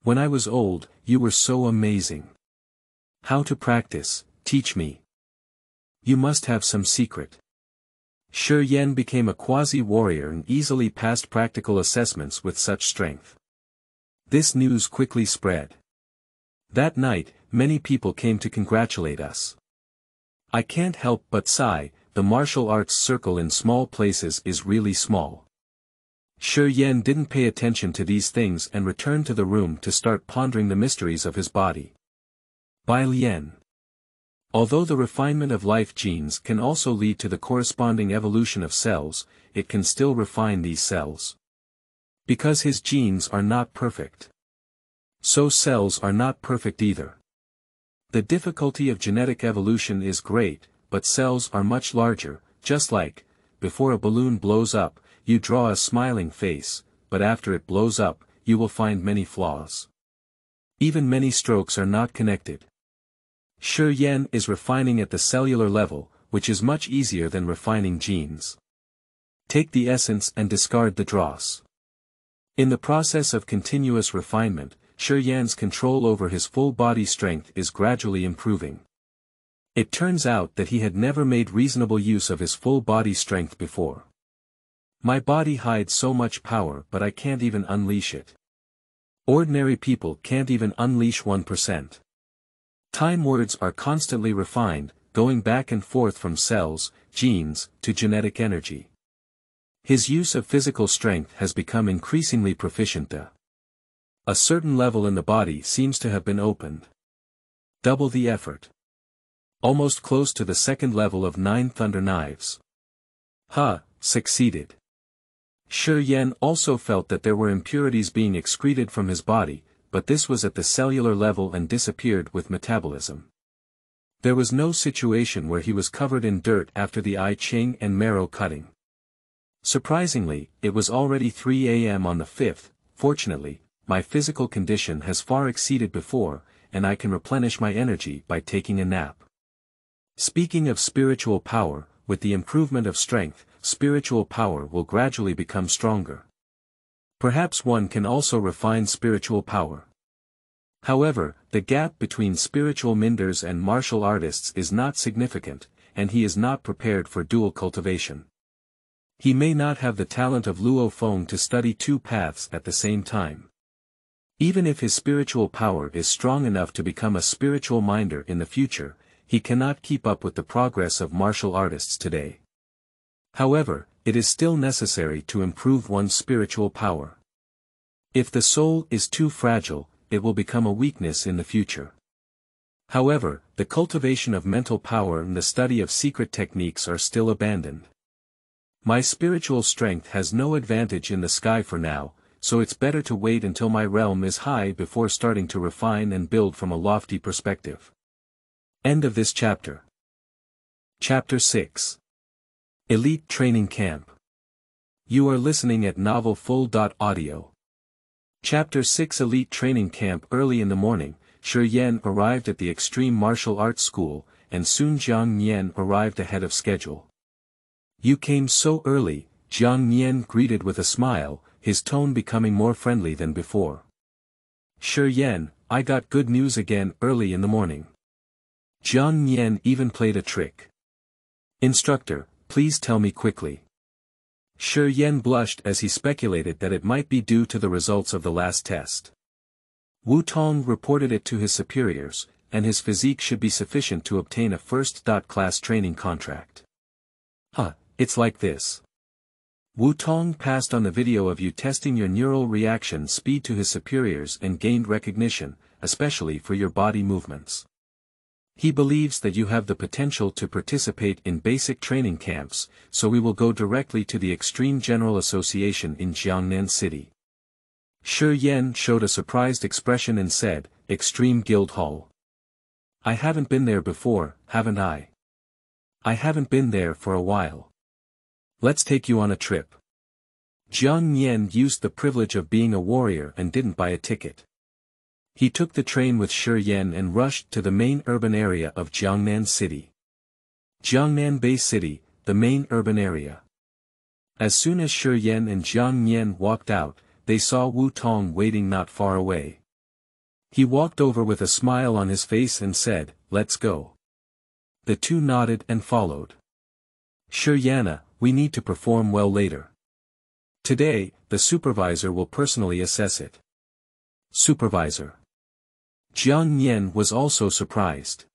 [SPEAKER 1] When I was old, you were so amazing. How to practice, teach me. You must have some secret. Shi Yan became a quasi-warrior and easily passed practical assessments with such strength. This news quickly spread. That night, many people came to congratulate us. I can't help but sigh, the martial arts circle in small places is really small. Shi Yan didn't pay attention to these things and returned to the room to start pondering the mysteries of his body. Bai Lian. Although the refinement of life genes can also lead to the corresponding evolution of cells, it can still refine these cells. Because his genes are not perfect. So cells are not perfect either. The difficulty of genetic evolution is great, but cells are much larger, just like, before a balloon blows up, you draw a smiling face, but after it blows up, you will find many flaws. Even many strokes are not connected. Shi Yan is refining at the cellular level, which is much easier than refining genes. Take the essence and discard the dross. In the process of continuous refinement, Shi Yan's control over his full body strength is gradually improving. It turns out that he had never made reasonable use of his full body strength before. My body hides so much power, but I can't even unleash it. Ordinary people can't even unleash 1%. Time words are constantly refined, going back and forth from cells, genes, to genetic energy. His use of physical strength has become increasingly proficient. A certain level in the body seems to have been opened. Double the effort. Almost close to the second level of 9 thunder knives. Succeeded. Shi Yan also felt that there were impurities being excreted from his body, but this was at the cellular level and disappeared with metabolism. There was no situation where he was covered in dirt after the I Ching and marrow cutting. Surprisingly, it was already 3 a.m. on the 5th. Fortunately, my physical condition has far exceeded before, and I can replenish my energy by taking a nap. Speaking of spiritual power, with the improvement of strength, spiritual power will gradually become stronger. Perhaps one can also refine spiritual power. However, the gap between spiritual minders and martial artists is not significant, and he is not prepared for dual cultivation. He may not have the talent of Luo Feng to study two paths at the same time. Even if his spiritual power is strong enough to become a spiritual minder in the future, he cannot keep up with the progress of martial artists today. However, it is still necessary to improve one's spiritual power. If the soul is too fragile, it will become a weakness in the future. However, the cultivation of mental power and the study of secret techniques are still abandoned. My spiritual strength has no advantage in the sky for now, so it's better to wait until my realm is high before starting to refine and build from a lofty perspective. End of this chapter. Chapter 6. Elite Training Camp. You are listening at novelfull.audio. Chapter 6 Elite Training Camp. Early in the morning, Shi Yan arrived at the Extreme Martial Arts School, and soon Jiang Yan arrived ahead of schedule. You came so early, Jiang Yan greeted with a smile, his tone becoming more friendly than before. Shi Yan, I got good news again early in the morning. Jiang Yan even played a trick. Instructor, please tell me quickly. Shi Yan blushed as he speculated that it might be due to the results of the last test. Wu Tong reported it to his superiors, and his physique should be sufficient to obtain a first-class training contract. It's like this. Wu Tong passed on the video of you testing your neural reaction speed to his superiors and gained recognition, especially for your body movements. He believes that you have the potential to participate in basic training camps, so we will go directly to the Extreme General Association in Jiangnan City. Shi Yan showed a surprised expression and said, Extreme Guild Hall. I haven't been there before, haven't I? I haven't been there for a while. Let's take you on a trip. Jiang Yan used the privilege of being a warrior and didn't buy a ticket. He took the train with Shi Yan and rushed to the main urban area of Jiangnan City. Jiangnan Bay City, the main urban area. As soon as Shi Yan and Jiang Nian walked out, they saw Wu Tong waiting not far away. He walked over with a smile on his face and said, "Let's go." The two nodded and followed. "Shi Yan, we need to perform well later. Today, the supervisor will personally assess it." Supervisor. Jiang Nian was also surprised.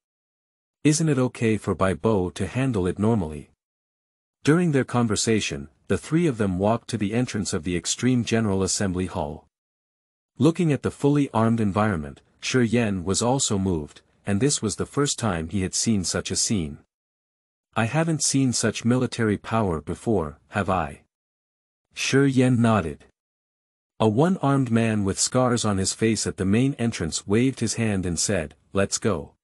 [SPEAKER 1] Isn't it okay for Bai Bo to handle it normally? During their conversation, the three of them walked to the entrance of the Extreme General Assembly Hall. Looking at the fully armed environment, Shi Yan was also moved, and this was the first time he had seen such a scene. "I haven't seen such military power before, have I?" Shi Yan nodded. A one-armed man with scars on his face at the main entrance waved his hand and said, "Let's go."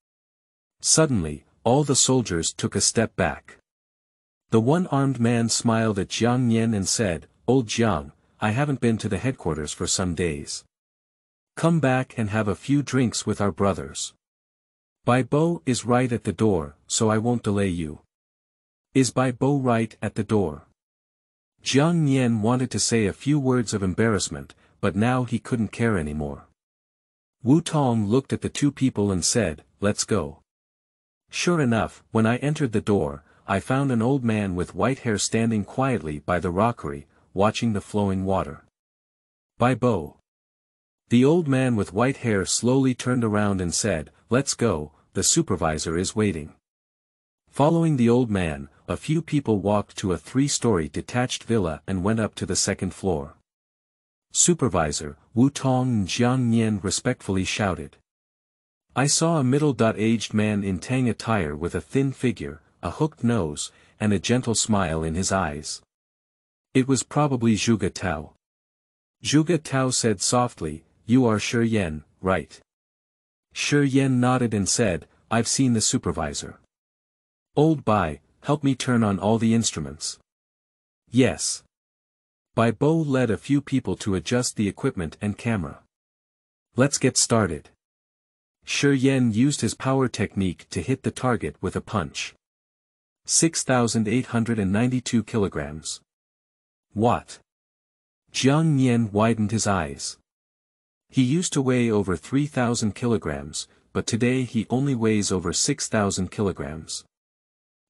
[SPEAKER 1] Suddenly, all the soldiers took a step back. The one-armed man smiled at Jiang Nian and said, "Old Jiang, I haven't been to the headquarters for some days. Come back and have a few drinks with our brothers. Bai Bo is right at the door, so I won't delay you." "Is Bai Bo right at the door?" Jiang Nian wanted to say a few words of embarrassment, but now he couldn't care anymore. Wu Tong looked at the two people and said, "Let's go." Sure enough, when I entered the door, I found an old man with white hair standing quietly by the rockery, watching the flowing water. "Bai Bo." The old man with white hair slowly turned around and said, "Let's go, the supervisor is waiting." Following the old man, a few people walked to a 3-story detached villa and went up to the second floor. "Supervisor," Wu Tong and Jiang Nian respectfully shouted. I saw a middle-aged man in Tang attire with a thin figure, a hooked nose, and a gentle smile in his eyes. It was probably Zhuge Tao. Zhuge Tao said softly, "You are Shi Yan, right?" Shi Yan nodded and said, "I've seen the supervisor." "Old Bai, help me turn on all the instruments." "Yes." Bai Bo led a few people to adjust the equipment and camera. "Let's get started." Shi Yan used his power technique to hit the target with a punch. 6,892 kilograms. What? Jiang Nian widened his eyes. He used to weigh over 3,000 kilograms, but today he only weighs over 6,000 kilograms.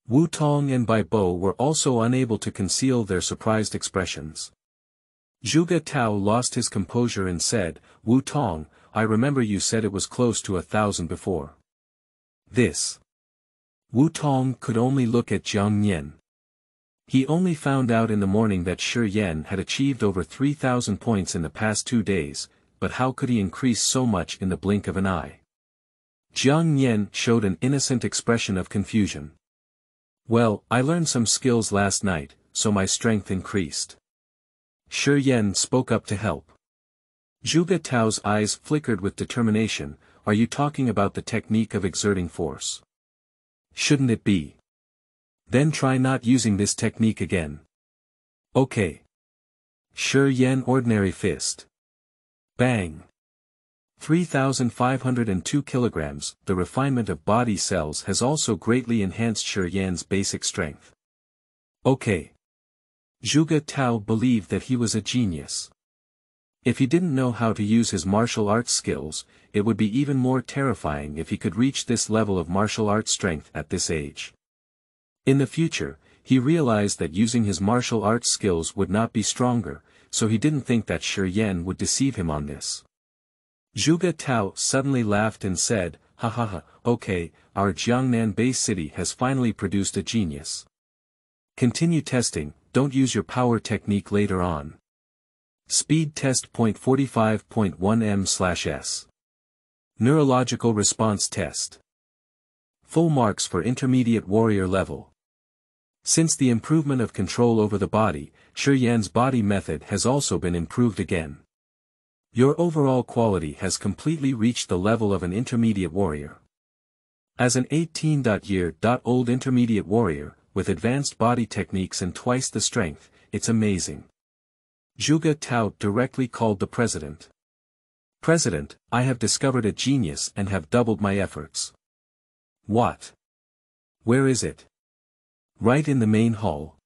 [SPEAKER 1] Wu Tong and Bai Bo were also unable to conceal their surprised expressions. Zhuge Tao lost his composure and said, "Wu Tong, I remember you said it was close to 1,000 before." This. Wu Tong could only look at Jiang Nian. He only found out in the morning that Shi Yan had achieved over 3,000 points in the past 2 days, but how could he increase so much in the blink of an eye? Jiang Nian showed an innocent expression of confusion. "Well, I learned some skills last night, so my strength increased." Shi Yan spoke up to help. Zhuge Tao's eyes flickered with determination. "Are you talking about the technique of exerting force? Shouldn't it be? Then try not using this technique again." "Okay." Shi Yan ordinary fist. Bang. 3,502 kilograms. The refinement of body cells has also greatly enhanced Shi Yan's basic strength. Okay. Zhuge Tao believed that he was a genius. If he didn't know how to use his martial arts skills, it would be even more terrifying if he could reach this level of martial arts strength at this age. In the future, he realized that using his martial arts skills would not be stronger, so he didn't think that Shi Yan would deceive him on this. Zhuge Tao suddenly laughed and said, "Ha ha ha, okay, our Jiangnan base city has finally produced a genius. Continue testing, don't use your power technique later on." Speed test .45.1m/s. Neurological response test. Full marks for intermediate warrior level. Since the improvement of control over the body, Shi Yan's body method has also been improved again. Your overall quality has completely reached the level of an intermediate warrior. As an 18-year-old intermediate warrior, with advanced body techniques and twice the strength, it's amazing. Zhuge Tao directly called the president. "President, I have discovered a genius and have doubled my efforts." "What? Where is it?" "Right in the main hall."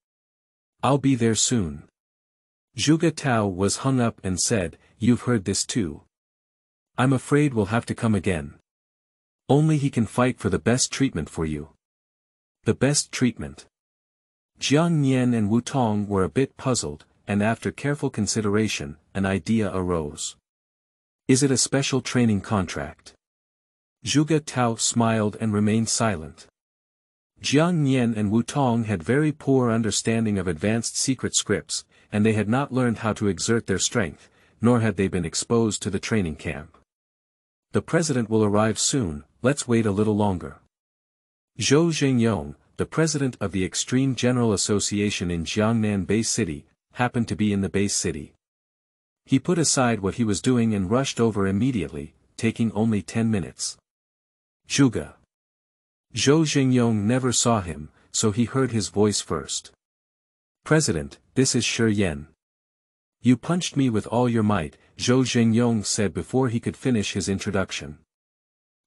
[SPEAKER 1] I'll be there soon. Zhuge Tao was hung up and said, "You've heard this too. I'm afraid we'll have to come again. Only he can fight for the best treatment for you." The best treatment. Jiang Nian and Wu Tong were a bit puzzled, and after careful consideration, an idea arose. Is it a special training contract? Zhuge Tao smiled and remained silent. Jiang Nian and Wu Tong had very poor understanding of advanced secret scripts, and they had not learned how to exert their strength, nor had they been exposed to the training camp. The president will arrive soon, let's wait a little longer. Zhou Xingyong, the president of the Extreme General Association in Jiangnan Bay City, happened to be in the base city. He put aside what he was doing and rushed over immediately, taking only 10 minutes. Zhuge. Zhou Xingyong never saw him, so he heard his voice first. "President, this is Shi Yan. You punched me with all your might," Zhou Xingyong said before he could finish his introduction.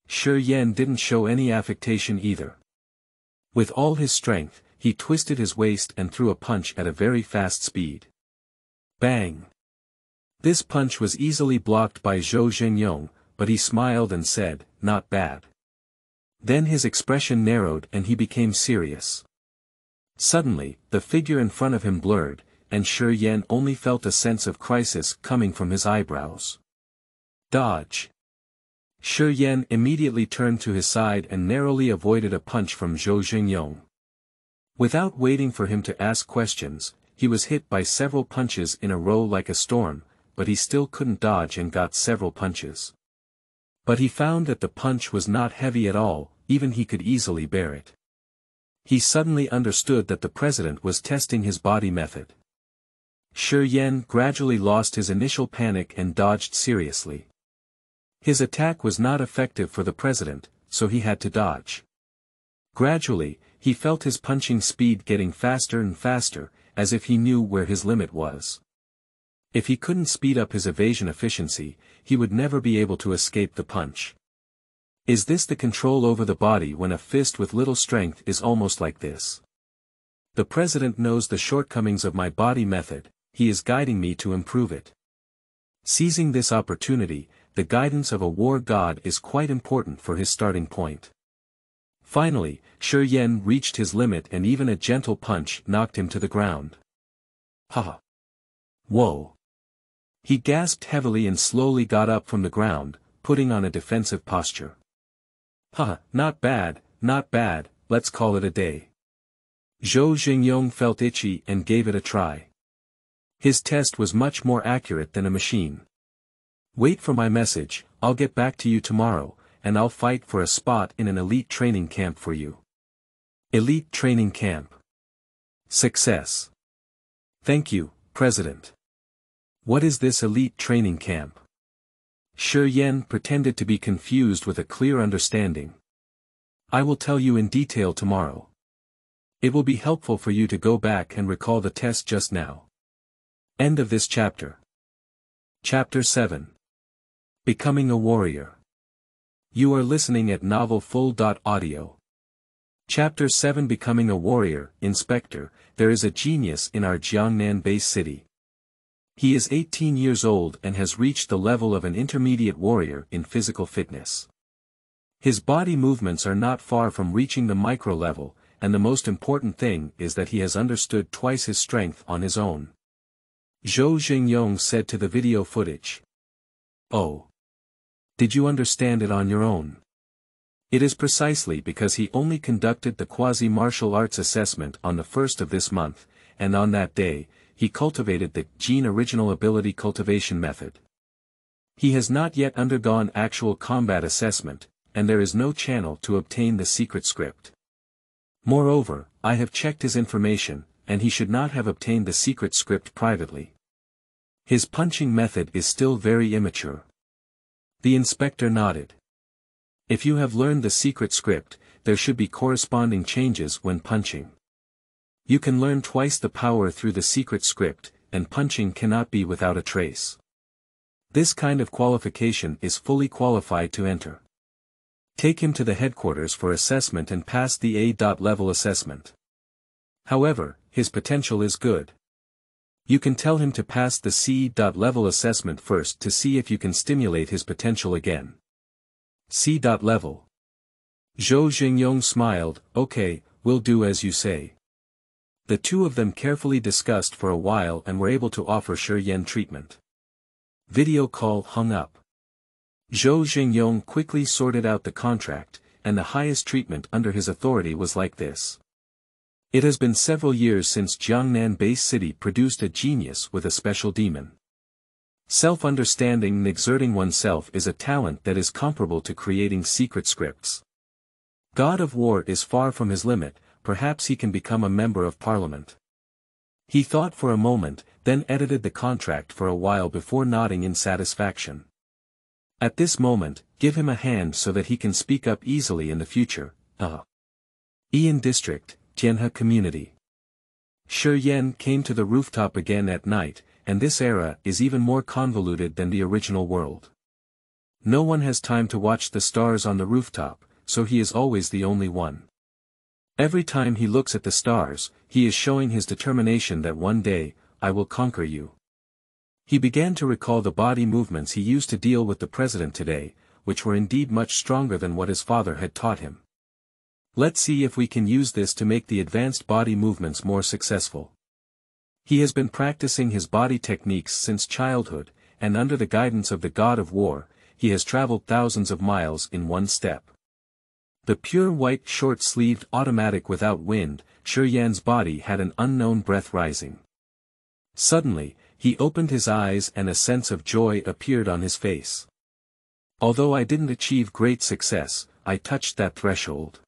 [SPEAKER 1] Shi Yan didn't show any affectation either. With all his strength, he twisted his waist and threw a punch at a very fast speed. Bang! This punch was easily blocked by Zhou Xingyong, but he smiled and said, "Not bad." Then his expression narrowed and he became serious. Suddenly, the figure in front of him blurred, and Shi Yan only felt a sense of crisis coming from his eyebrows. Dodge! Shi Yan immediately turned to his side and narrowly avoided a punch from Zhou Xingyong. Without waiting for him to ask questions, he was hit by several punches in a row like a storm, but he still couldn't dodge and got several punches. But he found that the punch was not heavy at all, even he could easily bear it. He suddenly understood that the president was testing his body method. Shi Yan gradually lost his initial panic and dodged seriously. His attack was not effective for the president, so he had to dodge. Gradually, he felt his punching speed getting faster and faster, as if he knew where his limit was. If he couldn't speed up his evasion efficiency, he would never be able to escape the punch. Is this the control over the body when a fist with little strength is almost like this? The president knows the shortcomings of my body method, he is guiding me to improve it. Seizing this opportunity, the guidance of a war god is quite important for his starting point. Finally, Shi Yan reached his limit and even a gentle punch knocked him to the ground. Ha! Whoa! He gasped heavily and slowly got up from the ground, putting on a defensive posture. Ha! Not bad, let's call it a day. Zhou Xingyong felt itchy and gave it a try. His test was much more accurate than a machine. Wait for my message, I'll get back to you tomorrow, and I'll fight for a spot in an elite training camp for you. Elite training camp. Success. Thank you, President. What is this elite training camp? Shi Yan pretended to be confused with a clear understanding. I will tell you in detail tomorrow. It will be helpful for you to go back and recall the test just now. End of this chapter. Chapter 7. Becoming a Warrior. You are listening at novelfull.audio. Chapter 7. Becoming a Warrior. Inspector, there is a genius in our Jiangnan base city. He is 18 years old and has reached the level of an intermediate warrior in physical fitness. His body movements are not far from reaching the micro level, and the most important thing is that he has understood twice his strength on his own. Zhou Xingyong said to the video footage. Oh. Did you understand it on your own? It is precisely because he only conducted the quasi-martial arts assessment on the 1st of this month, and on that day, he cultivated the gene original ability cultivation method. He has not yet undergone actual combat assessment, and there is no channel to obtain the secret script. Moreover, I have checked his information, and he should not have obtained the secret script privately. His punching method is still very immature. The inspector nodded. If you have learned the secret script, there should be corresponding changes when punching. You can learn twice the power through the secret script, and punching cannot be without a trace. This kind of qualification is fully qualified to enter. Take him to the headquarters for assessment and pass the A.level assessment. However, his potential is good. You can tell him to pass the C.level assessment first to see if you can stimulate his potential again. C.level. Zhou Xingyong smiled, okay, we'll do as you say. The two of them carefully discussed for a while and were able to offer Shi Yan treatment. Video call hung up. Zhou Xingyong quickly sorted out the contract, and the highest treatment under his authority was like this. It has been several years since Jiangnan base city produced a genius with a special demon. Self-understanding and exerting oneself is a talent that is comparable to creating secret scripts. God of War is far from his limit, perhaps he can become a member of parliament. He thought for a moment, then edited the contract for a while before nodding in satisfaction. At this moment, give him a hand so that he can speak up easily in the future. Ian District, Tianhe Community. Shi Yan came to the rooftop again at night, and this era is even more convoluted than the original world. No one has time to watch the stars on the rooftop, so he is always the only one. Every time he looks at the stars, he is showing his determination that one day, I will conquer you. He began to recall the body movements he used to deal with the president today, which were indeed much stronger than what his father had taught him. Let's see if we can use this to make the advanced body movements more successful. He has been practicing his body techniques since childhood, and under the guidance of the God of War, he has traveled thousands of miles in one step. The pure white short-sleeved automatic without wind, Shi Yan's body had an unknown breath rising. Suddenly, he opened his eyes and a sense of joy appeared on his face. Although I didn't achieve great success, I touched that threshold.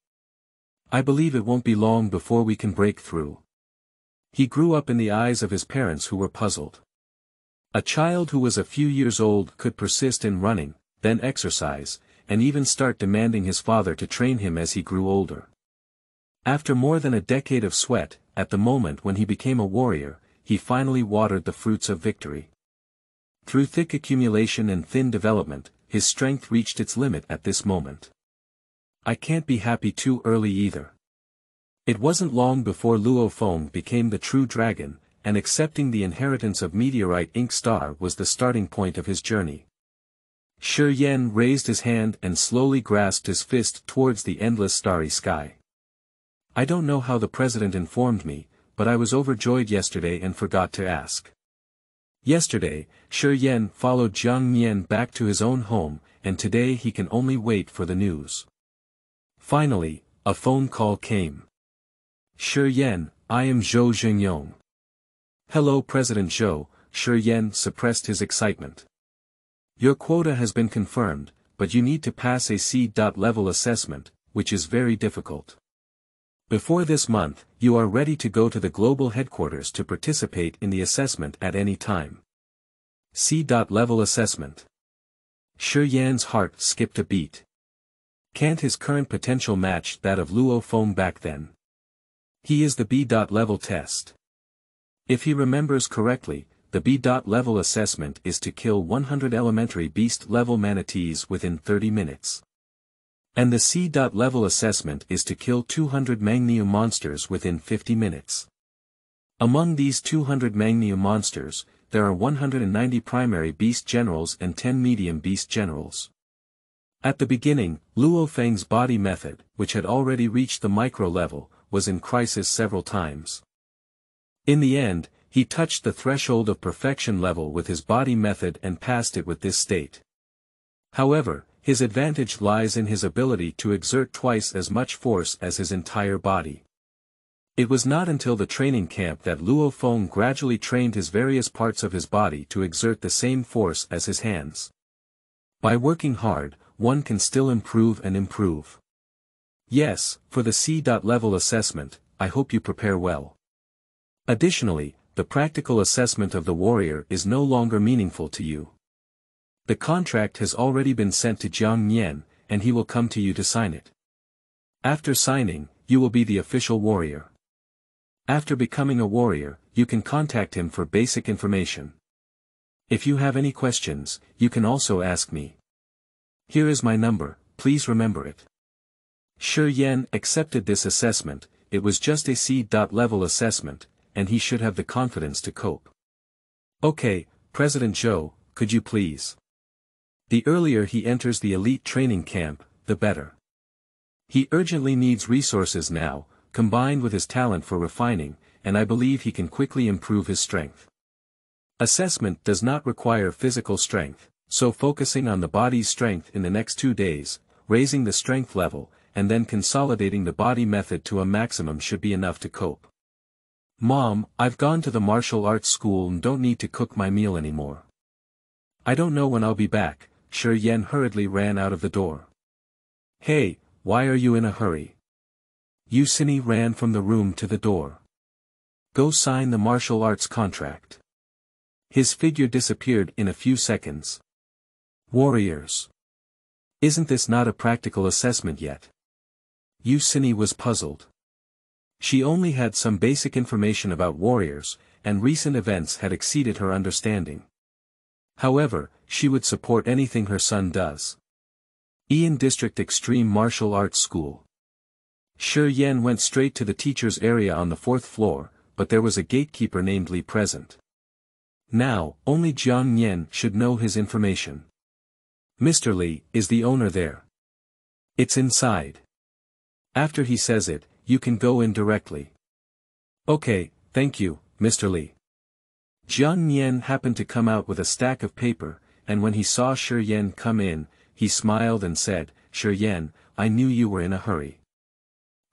[SPEAKER 1] I believe it won't be long before we can break through. He grew up in the eyes of his parents who were puzzled. A child who was a few years old could persist in running, then exercise, and even start demanding his father to train him as he grew older. After more than a decade of sweat, at the moment when he became a warrior, he finally watered the fruits of victory. Through thick accumulation and thin development, his strength reached its limit at this moment. I can't be happy too early either. It wasn't long before Luo Feng became the true dragon, and accepting the inheritance of Meteorite Ink Star was the starting point of his journey. Shi Yan raised his hand and slowly grasped his fist towards the endless starry sky. I don't know how the president informed me, but I was overjoyed yesterday and forgot to ask. Yesterday, Shi Yan followed Jiang Nian back to his own home, and today he can only wait for the news. Finally, a phone call came. Shi Yan, I am Zhou Xingyong. Hello President Zhou, Shi Yan suppressed his excitement. Your quota has been confirmed, but you need to pass a C.level assessment, which is very difficult. Before this month, you are ready to go to the global headquarters to participate in the assessment at any time. C.level assessment. Shi Yan's heart skipped a beat. Can't his current potential match that of Luo Feng back then? He is the B.level test. If he remembers correctly, the B.level assessment is to kill 100 elementary beast-level manatees within 30 minutes. And the C.level assessment is to kill 200 Magnium monsters within 50 minutes. Among these 200 Magnium monsters, there are 190 primary beast generals and 10 medium beast generals. At the beginning, Luo Feng's body method, which had already reached the micro level, was in crisis several times. In the end, he touched the threshold of perfection level with his body method and passed it with this state. However, his advantage lies in his ability to exert twice as much force as his entire body. It was not until the training camp that Luo Feng gradually trained his various parts of his body to exert the same force as his hands. By working hard, one can still improve and improve. Yes, for the C.level assessment, I hope you prepare well. Additionally, the practical assessment of the warrior is no longer meaningful to you. The contract has already been sent to Jiang Nian, and he will come to you to sign it. After signing, you will be the official warrior. After becoming a warrior, you can contact him for basic information. If you have any questions, you can also ask me. Here is my number, please remember it. Shi Yan accepted this assessment. It was just a C.level assessment, and he should have the confidence to cope. Okay, President Zhou, could you please? The earlier he enters the elite training camp, the better. He urgently needs resources now, combined with his talent for refining, and I believe he can quickly improve his strength. Assessment does not require physical strength, so focusing on the body's strength in the next 2 days, raising the strength level, and then consolidating the body method to a maximum should be enough to cope. Mom, I've gone to the martial arts school and don't need to cook my meal anymore. I don't know when I'll be back. Shi Yan hurriedly ran out of the door. Hey, why are you in a hurry? Yusini ran from the room to the door. Go sign the martial arts contract. His figure disappeared in a few seconds. Warriors. Isn't this not a practical assessment yet? Yusini was puzzled. She only had some basic information about warriors, and recent events had exceeded her understanding. However, she would support anything her son does. Ian District Extreme Martial Arts School. Shi Yan went straight to the teacher's area on the 4th floor, but there was a gatekeeper named Li present. Now, only Jiang Yan should know his information. Mr. Li, is the owner there? It's inside. After he says it, you can go in directly. Okay, thank you, Mr. Li. Jiang Yan happened to come out with a stack of paper, and when he saw Shi Yan come in, he smiled and said, Shi Yan, I knew you were in a hurry.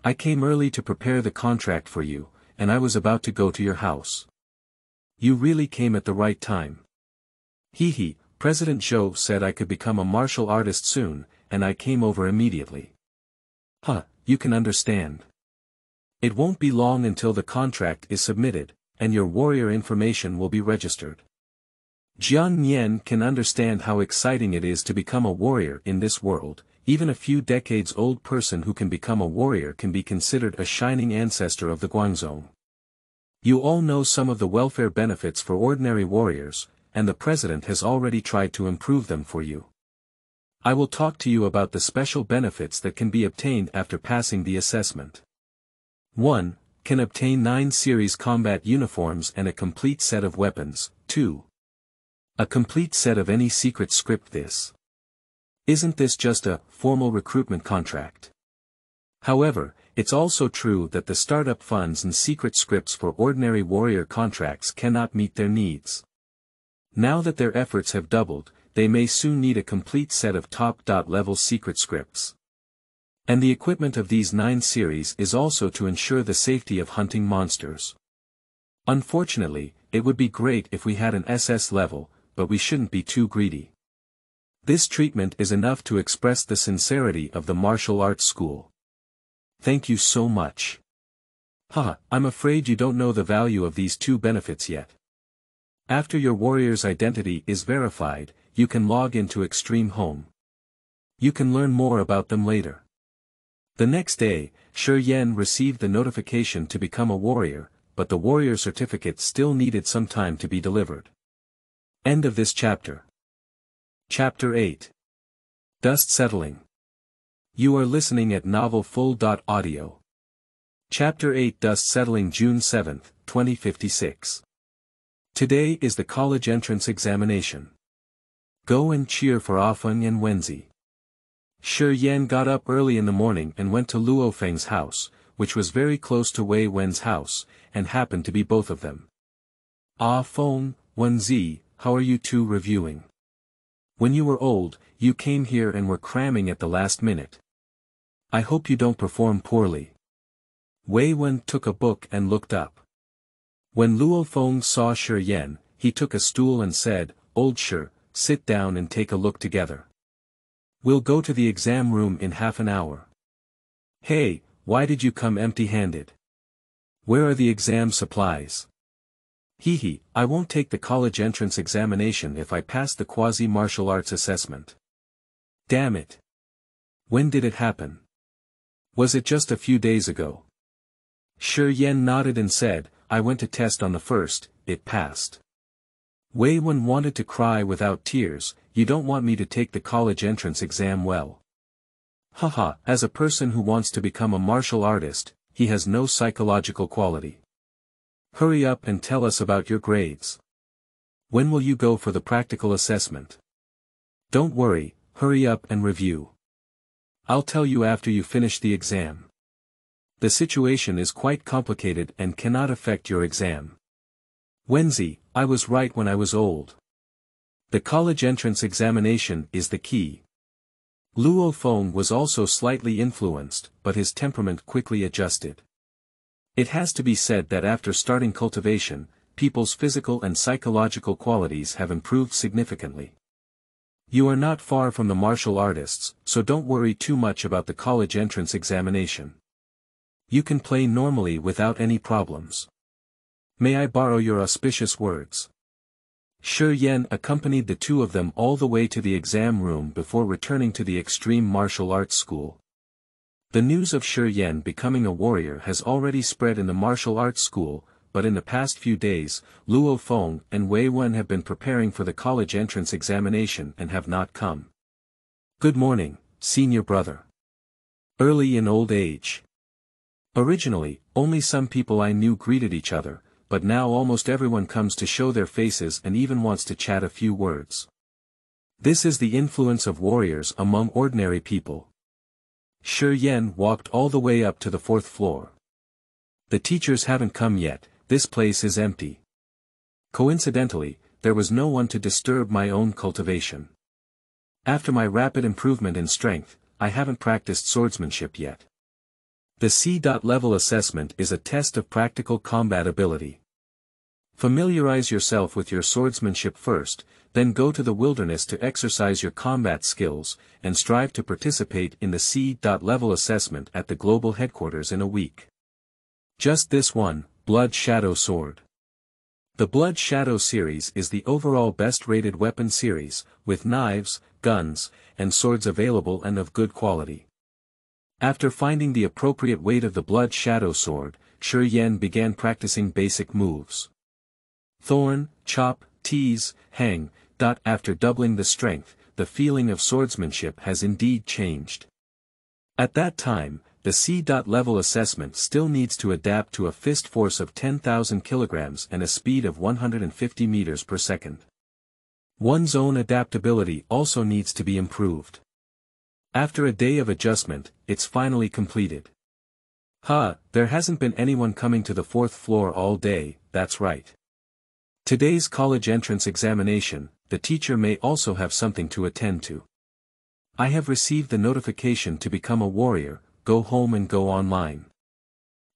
[SPEAKER 1] I came early to prepare the contract for you, and I was about to go to your house. You really came at the right time. Hee, President Zhou said I could become a martial artist soon, and I came over immediately. You can understand. It won't be long until the contract is submitted, and your warrior information will be registered. Jiang Yan can understand how exciting it is to become a warrior in this world. Even a few decades old person who can become a warrior can be considered a shining ancestor of the Guangzhou. You all know some of the welfare benefits for ordinary warriors, and the president has already tried to improve them for you. I will talk to you about the special benefits that can be obtained after passing the assessment. 1. Can obtain 9 series combat uniforms and a complete set of weapons. 2. A complete set of any secret script. Isn't this just a formal recruitment contract? However, it's also true that the startup funds and secret scripts for ordinary warrior contracts cannot meet their needs. Now that their efforts have doubled, they may soon need a complete set of top-level secret scripts. And the equipment of these 9 series is also to ensure the safety of hunting monsters. Unfortunately, it would be great if we had an SS level, but we shouldn't be too greedy. This treatment is enough to express the sincerity of the martial arts school. Thank you so much. I'm afraid you don't know the value of these 2 benefits yet. After your warrior's identity is verified, you can log into Extreme Home. You can learn more about them later. The next day, Shi Yan received the notification to become a warrior, but the warrior certificate still needed some time to be delivered. End of this chapter. Chapter 8. Dust Settling. You are listening at novelfull.audio. Chapter 8 Dust Settling June 7, 2056. Today is the college entrance examination. Go and cheer for Afeng and Wenzi. Shi Yan got up early in the morning and went to Luo Feng's house, which was very close to Wei Wen's house, and happened to be both of them. Feng, Wenzi, how are you two reviewing? When you were old, you came here and were cramming at the last minute. I hope you don't perform poorly. Wei Wen took a book and looked up. When Luo Feng saw Shi Yan, he took a stool and said, Old Shi, sit down and take a look together. We'll go to the exam room in half an hour. Hey, why did you come empty-handed? Where are the exam supplies? I won't take the college entrance examination if I pass the quasi-martial arts assessment. Damn it. When did it happen? Was it just a few days ago? Shi Yan nodded and said, I went to test on the first, it passed. Wei Wen wanted to cry without tears. You don't want me to take the college entrance exam well. As a person who wants to become a martial artist, he has no psychological quality. hurry up and tell us about your grades. When will you go for the practical assessment? Don't worry, hurry up and review. I'll tell you after you finish the exam. The situation is quite complicated and cannot affect your exam. Wenzi, I was right when I was old. The college entrance examination is the key. Luo Feng was also slightly influenced, but his temperament quickly adjusted. It has to be said that after starting cultivation, people's physical and psychological qualities have improved significantly. You are not far from the martial artists, so don't worry too much about the college entrance examination. You can play normally without any problems. May I borrow your auspicious words? Shi Yan accompanied the two of them all the way to the exam room before returning to the extreme martial arts school. The news of Shi Yan becoming a warrior has already spread in the martial arts school, but in the past few days, Luo Feng and Wei Wen have been preparing for the college entrance examination and have not come. Good morning, senior brother. Early in old age. Originally, only some people I knew greeted each other, but now almost everyone comes to show their faces and even wants to chat a few words. This is the influence of warriors among ordinary people. Shi Yan walked all the way up to the 4th floor. The teachers haven't come yet, this place is empty. Coincidentally, there was no one to disturb my own cultivation. After my rapid improvement in strength, I haven't practiced swordsmanship yet. The C-level assessment is a test of practical combat ability. Familiarize yourself with your swordsmanship first, then go to the wilderness to exercise your combat skills, and strive to participate in the C-level assessment at the global headquarters in a week. Just this one, Blood Shadow Sword. The Blood Shadow series is the overall best-rated weapon series, with knives, guns, and swords available and of good quality. After finding the appropriate weight of the Blood Shadow Sword, Shi Yan began practicing basic moves. Thorn, chop, tease, hang. After doubling the strength, the feeling of swordsmanship has indeed changed. At that time, the C-level assessment still needs to adapt to a fist force of 10,000 kilograms and a speed of 150 meters per second. One's own adaptability also needs to be improved. After a day of adjustment, it's finally completed. There hasn't been anyone coming to the 4th floor all day, that's right. Today's college entrance examination, the teacher may also have something to attend to. I have received the notification to become a warrior, go home and go online.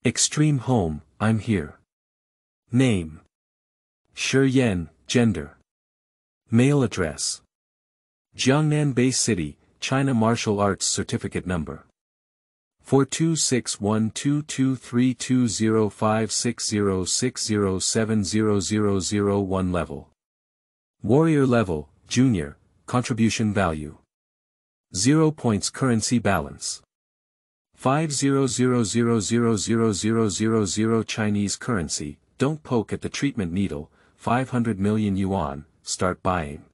[SPEAKER 1] Extreme home, I'm here. Name. Shi Yan, gender. Mail address. Jiangnan Bay City, China Martial Arts Certificate Number 4261223205606070001 Level. Warrior Level, Junior, Contribution Value 0 points. Currency Balance 500,000,000 Chinese currency. Don't poke at the treatment needle. 500 million yuan, start buying.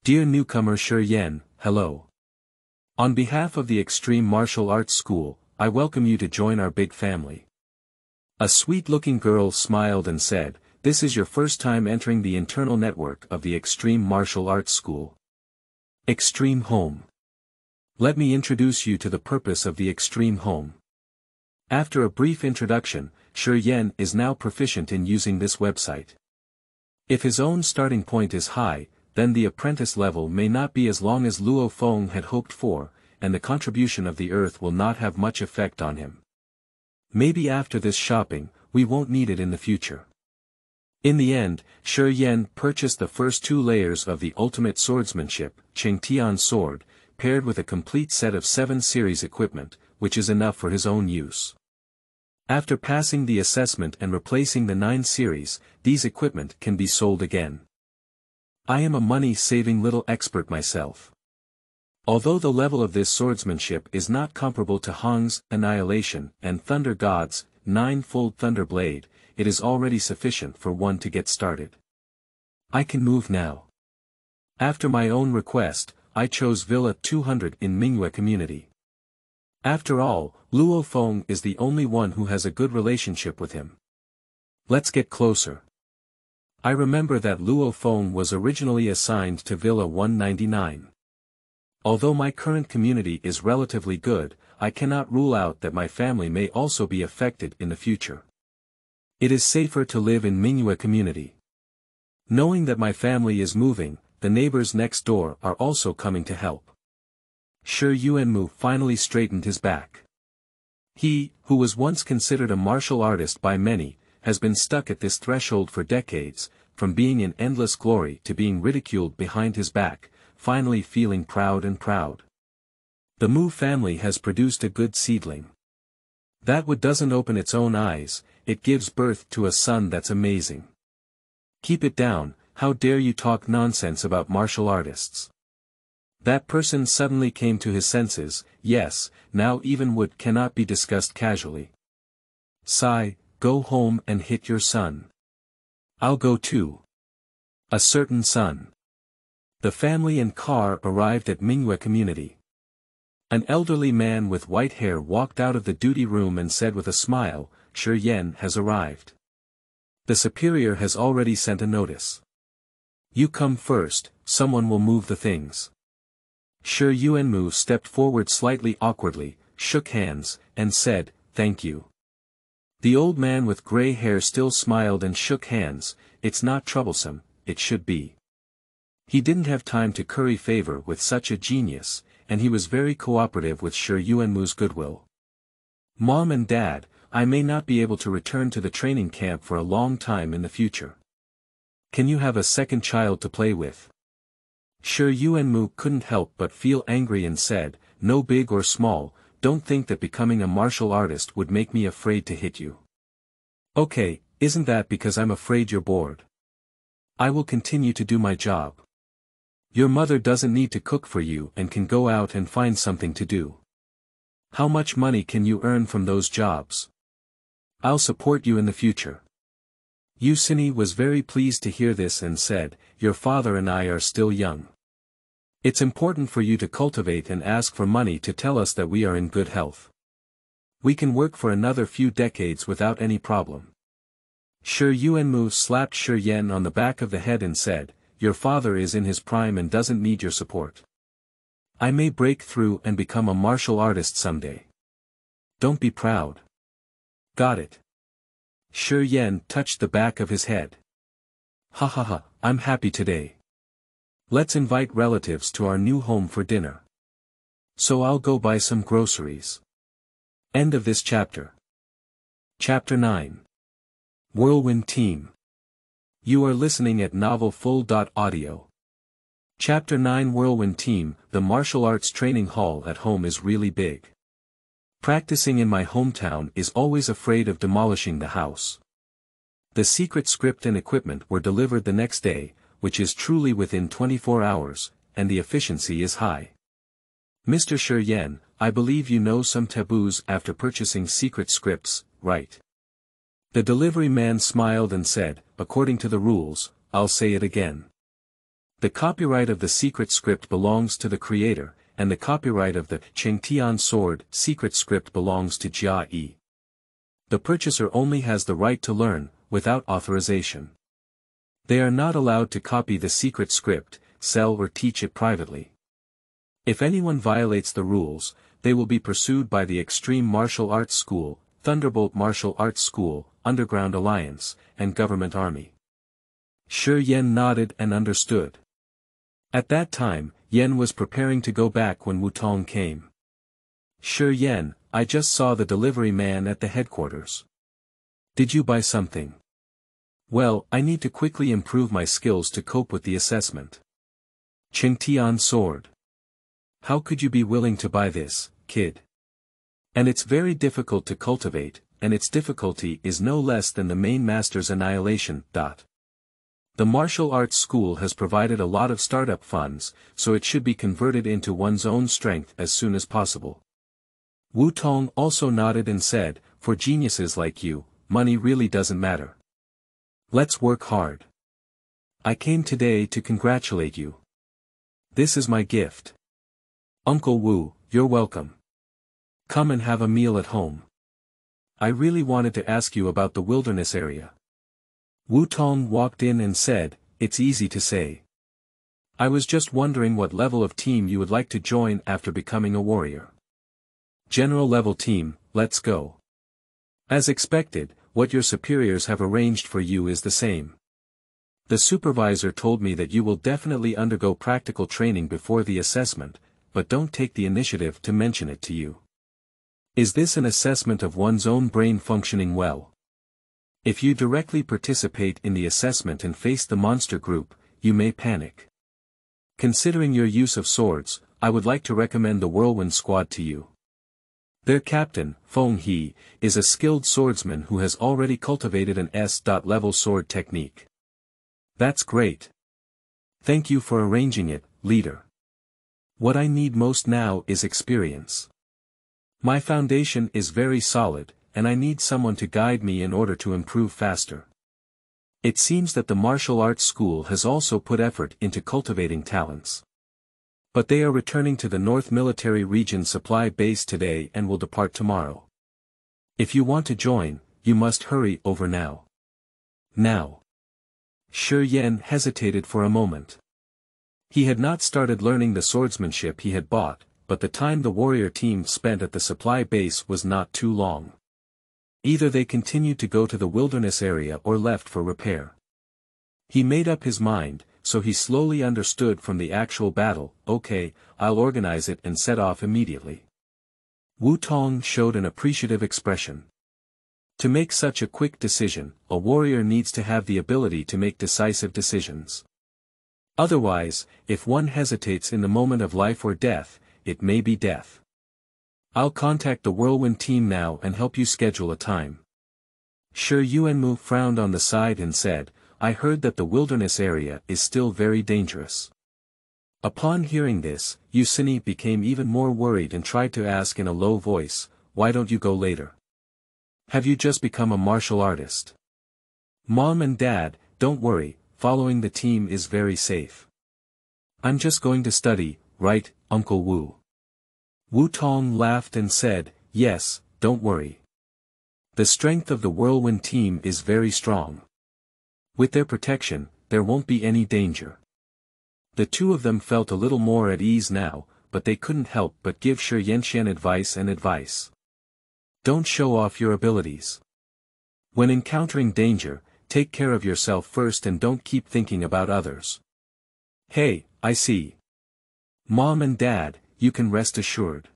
[SPEAKER 1] Dear newcomer Shi Yan, hello. On behalf of the Extreme Martial Arts School, I welcome you to join our big family. A sweet-looking girl smiled and said, this is your first time entering the internal network of the Extreme Martial Arts School. Extreme Home. Let me introduce you to the purpose of the Extreme Home. After a brief introduction, Shi Yan is now proficient in using this website. If his own starting point is high, then the apprentice level may not be as long as Luo Feng had hoped for, and the contribution of the earth will not have much effect on him. Maybe after this shopping, we won't need it in the future. In the end, Shi Yan purchased the first 2 layers of the ultimate swordsmanship, Qingtian sword, paired with a complete set of 7 series equipment, which is enough for his own use. After passing the assessment and replacing the 9 series, these equipment can be sold again. I am a money-saving little expert myself. Although the level of this swordsmanship is not comparable to Hong's Annihilation and Thunder God's 9-fold Thunder Blade, it is already sufficient for one to get started. I can move now. After my own request, I chose Villa 200 in Mingyue community. After all, Luo Feng is the only one who has a good relationship with him. Let's get closer. I remember that Luo phone was originally assigned to Villa 199. Although my current community is relatively good, I cannot rule out that my family may also be affected in the future. It is safer to live in Mingyue community. Knowing that my family is moving, the neighbors next door are also coming to help. Shi Yan finally straightened his back. He, who was once considered a martial artist by many, has been stuck at this threshold for decades, from being in endless glory to being ridiculed behind his back, finally feeling proud. The Mu family has produced a good seedling. That wood doesn't open its own eyes, it gives birth to a son that's amazing. Keep it down, how dare you talk nonsense about martial artists. That person suddenly came to his senses. Yes, now even wood cannot be discussed casually. Sigh, go home and hit your son. I'll go too. A certain son. The family and car arrived at Mingyue community. An elderly man with white hair walked out of the duty room and said with a smile, Shi Yan has arrived. The superior has already sent a notice. You come first, someone will move the things. Shi Yan stepped forward slightly awkwardly, shook hands, and said, thank you. The old man with gray hair still smiled and shook hands. It's not troublesome, it should be. He didn't have time to curry favor with such a genius, and he was very cooperative with Shi Yan's goodwill. Mom and Dad, I may not be able to return to the training camp for a long time in the future. Can you have a second child to play with? Shi Yan couldn't help but feel angry and said, no big or small, don't think that becoming a martial artist would make me afraid to hit you. Okay, isn't that because I'm afraid you're bored? I will continue to do my job. Your mother doesn't need to cook for you and can go out and find something to do. How much money can you earn from those jobs? I'll support you in the future. Yusini was very pleased to hear this and said, your father and I are still young. It's important for you to cultivate and ask for money to tell us that we are in good health. We can work for another few decades without any problem. Shi Yan slapped Shi Yan on the back of the head and said, your father is in his prime and doesn't need your support. I may break through and become a martial artist someday. Don't be proud. Got it. Shi Yan touched the back of his head. Ha ha ha, I'm happy today. Let's invite relatives to our new home for dinner. So I'll go buy some groceries. End of this chapter. Chapter 9. Whirlwind Team. You are listening at novelfull.audio. Chapter 9 Whirlwind Team. The martial arts training hall at home is really big. Practicing in my hometown is always afraid of demolishing the house. The secret script and equipment were delivered the next day, which is truly within 24 hours, and the efficiency is high. Mr. Shi Yan, I believe you know some taboos after purchasing secret scripts, right? The delivery man smiled and said, according to the rules, I'll say it again. The copyright of the secret script belongs to the creator, and the copyright of the Chengtian sword secret script belongs to Jia Yi. The purchaser only has the right to learn, without authorization. They are not allowed to copy the secret script, sell or teach it privately. If anyone violates the rules, they will be pursued by the Extreme Martial Arts School, Thunderbolt Martial Arts School, Underground Alliance, and Government Army. Shi Yan nodded and understood. At that time, Yan was preparing to go back when Wu Tong came. Shi Yan, I just saw the delivery man at the headquarters. Did you buy something? Well, I need to quickly improve my skills to cope with the assessment. Chengtian sword. How could you be willing to buy this, kid? And it's very difficult to cultivate, and its difficulty is no less than the main master's annihilation. The martial arts school has provided a lot of startup funds, so it should be converted into one's own strength as soon as possible. Wu Tong also nodded and said, for geniuses like you, money really doesn't matter. Let's work hard. I came today to congratulate you. This is my gift. Uncle Wu, you're welcome. Come and have a meal at home. I really wanted to ask you about the wilderness area. Wu Tong walked in and said, "It's easy to say. I was just wondering what level of team you would like to join after becoming a warrior." "General level team, let's go." "As expected, what your superiors have arranged for you is the same. The supervisor told me that you will definitely undergo practical training before the assessment, but don't take the initiative to mention it to you. Is this an assessment of one's own brain functioning well? If you directly participate in the assessment and face the monster group, you may panic. Considering your use of swords, I would like to recommend the Whirlwind squad to you. Their captain, Feng He, is a skilled swordsman who has already cultivated an S-level sword technique." "That's great. Thank you for arranging it, leader. What I need most now is experience. My foundation is very solid, and I need someone to guide me in order to improve faster. It seems that the martial arts school has also put effort into cultivating talents. But they are returning to the North Military Region supply base today and will depart tomorrow. If you want to join, you must hurry over now. Now." Shi Yan hesitated for a moment. He had not started learning the swordsmanship he had bought, but the time the warrior team spent at the supply base was not too long. Either they continued to go to the wilderness area or left for repair. He made up his mind, so he slowly understood from the actual battle, "Okay, I'll organize it and set off immediately." Wu Tong showed an appreciative expression. To make such a quick decision, a warrior needs to have the ability to make decisive decisions. Otherwise, if one hesitates in the moment of life or death, it may be death. "I'll contact the Whirlwind team now and help you schedule a time." Shi Yuanmu frowned on the side and said, "I heard that the wilderness area is still very dangerous." Upon hearing this, Yusini became even more worried and tried to ask in a low voice, "Why don't you go later? Have you just become a martial artist?" "Mom and Dad, don't worry, following the team is very safe. I'm just going to study, right, Uncle Wu?" Wu Tong laughed and said, "Yes, don't worry. The strength of the Whirlwind team is very strong. With their protection, there won't be any danger." The two of them felt a little more at ease now, but they couldn't help but give Shi Yan advice. "Don't show off your abilities. When encountering danger, take care of yourself first and don't keep thinking about others." "Hey, I see. Mom and Dad, you can rest assured."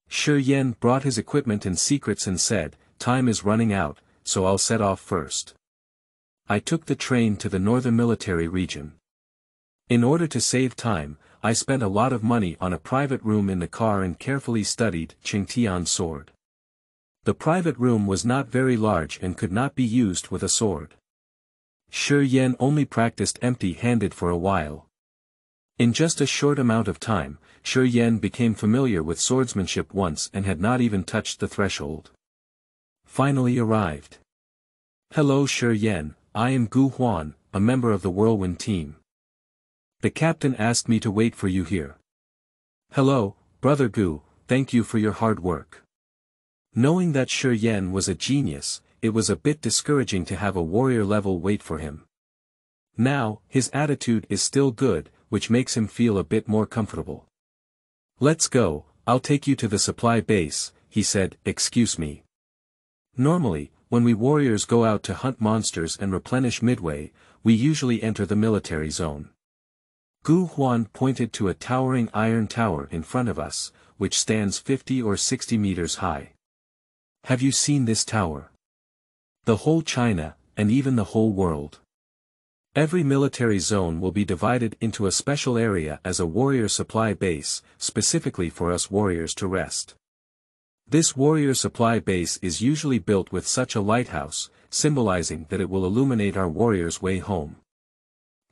[SPEAKER 1] Shi Yan brought his equipment and secrets and said, "Time is running out, so I'll set off first. I took the train to the Northern Military Region. In order to save time, I spent a lot of money on a private room in the car and carefully studied Qingtian's sword. The private room was not very large and could not be used with a sword. Shi Yan only practiced empty-handed for a while. In just a short amount of time, Shi Yan became familiar with swordsmanship once and had not even touched the threshold. Finally arrived. "Hello Shi Yan, I am Gu Huan, a member of the Whirlwind team. The captain asked me to wait for you here." "Hello, Brother Gu, thank you for your hard work." Knowing that Shi Yan was a genius, it was a bit discouraging to have a warrior level wait for him. Now, his attitude is still good, which makes him feel a bit more comfortable. "Let's go, I'll take you to the supply base," he said. "Excuse me. Normally, when we warriors go out to hunt monsters and replenish midway, we usually enter the military zone." Gu Huan pointed to a towering iron tower in front of us, which stands 50 or 60 meters high. "Have you seen this tower? The whole China, and even the whole world. Every military zone will be divided into a special area as a warrior supply base, specifically for us warriors to rest. This warrior supply base is usually built with such a lighthouse, symbolizing that it will illuminate our warriors' way home."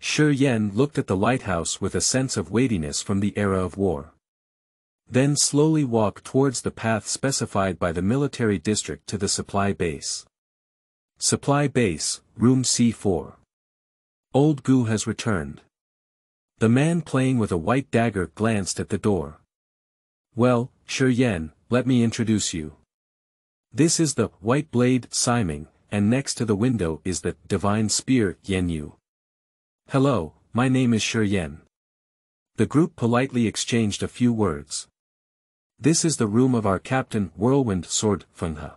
[SPEAKER 1] Shi Yan looked at the lighthouse with a sense of weightiness from the era of war. Then slowly walked towards the path specified by the military district to the supply base. Supply base, room C4. Old Gu has returned. The man playing with a white dagger glanced at the door. "Well, Shi Yan, let me introduce you. This is the White Blade Siming, and next to the window is the divine spear Yan Yu. "Hello, my name is Shi Yan." The group politely exchanged a few words. "This is the room of our captain, Whirlwind Sword Fenghe."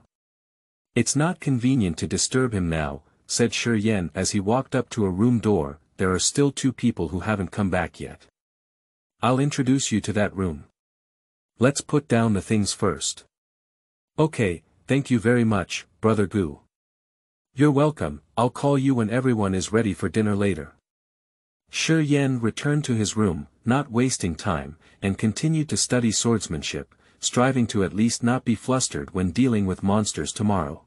[SPEAKER 1] "It's not convenient to disturb him now," said Shi Yan as he walked up to a room door. "There are still 2 people who haven't come back yet. I'll introduce you to that room. Let's put down the things first." "Okay, thank you very much, Brother Gu." "You're welcome, I'll call you when everyone is ready for dinner later." Shi Yan returned to his room, not wasting time, and continued to study swordsmanship, striving to at least not be flustered when dealing with monsters tomorrow.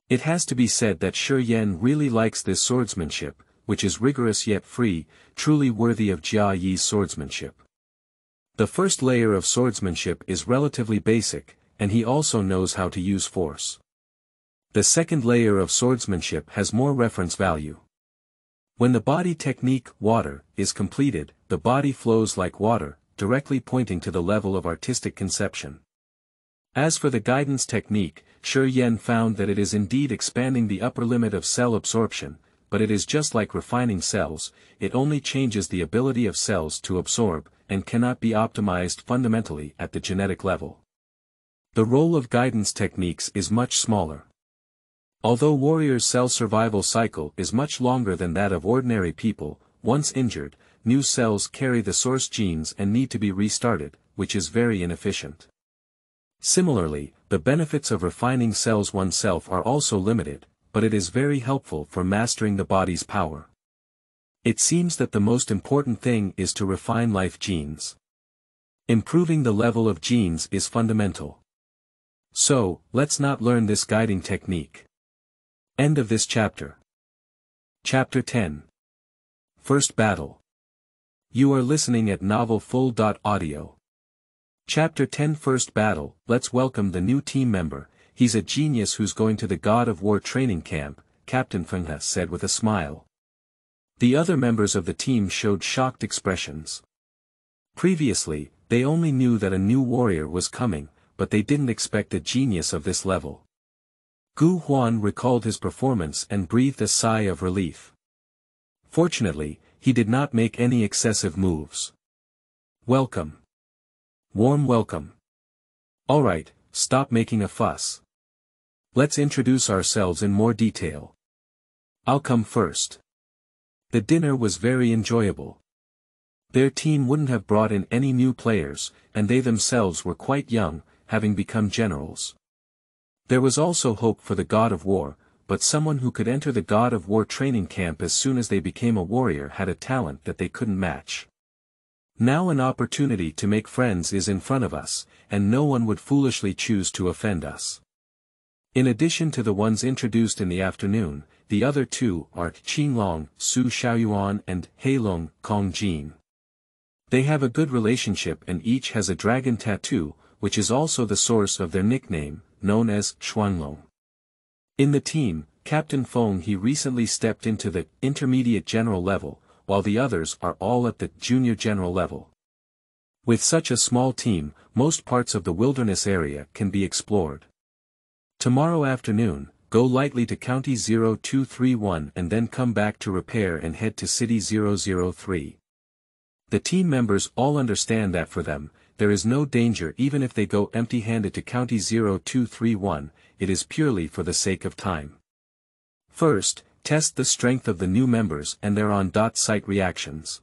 [SPEAKER 1] It has to be said that Shi Yan really likes this swordsmanship, which is rigorous yet free, truly worthy of Jia Yi's swordsmanship. The first layer of swordsmanship is relatively basic, and he also knows how to use force. The second layer of swordsmanship has more reference value. When the body technique, water, is completed, the body flows like water, directly pointing to the level of artistic conception. As for the guidance technique, Shi Yan found that it is indeed expanding the upper limit of cell absorption, but it is just like refining cells, it only changes the ability of cells to absorb, and cannot be optimized fundamentally at the genetic level. The role of guidance techniques is much smaller. Although warriors' cell survival cycle is much longer than that of ordinary people, once injured, new cells carry the source genes and need to be restarted, which is very inefficient. Similarly, the benefits of refining cells oneself are also limited, but it is very helpful for mastering the body's power. It seems that the most important thing is to refine life genes. Improving the level of genes is fundamental. So, let's not learn this guiding technique. End of this chapter. Chapter 10. First Battle. You are listening at novelfull.audio. Chapter 10 First Battle. Let's welcome the new team member. "He's a genius who's going to the God of War training camp," Captain Fenghe said with a smile. The other members of the team showed shocked expressions. Previously, they only knew that a new warrior was coming, but they didn't expect a genius of this level. Gu Huan recalled his performance and breathed a sigh of relief. Fortunately, he did not make any excessive moves. "Welcome. Warm welcome. Alright, stop making a fuss. Let's introduce ourselves in more detail. I'll come first." The dinner was very enjoyable. Their team wouldn't have brought in any new players, and they themselves were quite young, having become generals. There was also hope for the God of War, but someone who could enter the God of War training camp as soon as they became a warrior had a talent that they couldn't match. Now an opportunity to make friends is in front of us, and no one would foolishly choose to offend us. In addition to the ones introduced in the afternoon, the other 2 are Qinglong, Su Xiaoyuan and Heilong, Kong Jin. They have a good relationship and each has a dragon tattoo, which is also the source of their nickname, known as Xuanlong. In the team, Captain Feng he recently stepped into the intermediate general level, while the others are all at the junior general level. With such a small team, most parts of the wilderness area can be explored. Tomorrow afternoon, go lightly to County 0231 and then come back to repair and head to City 003. The team members all understand that for them, there is no danger even if they go empty-handed to County 0231, it is purely for the sake of time. First, test the strength of the new members and their on-site reactions.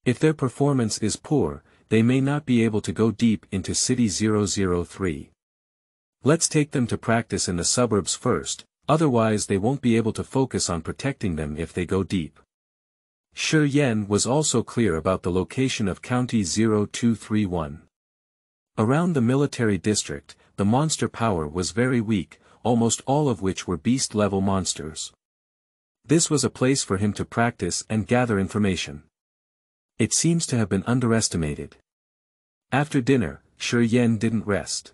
[SPEAKER 1] If their performance is poor, they may not be able to go deep into City 003. Let's take them to practice in the suburbs first, otherwise they won't be able to focus on protecting them if they go deep. Shi Yan was also clear about the location of County 0231. Around the military district, the monster power was very weak, almost all of which were beast-level monsters. This was a place for him to practice and gather information. It seems to have been underestimated. After dinner, Shi Yan didn't rest.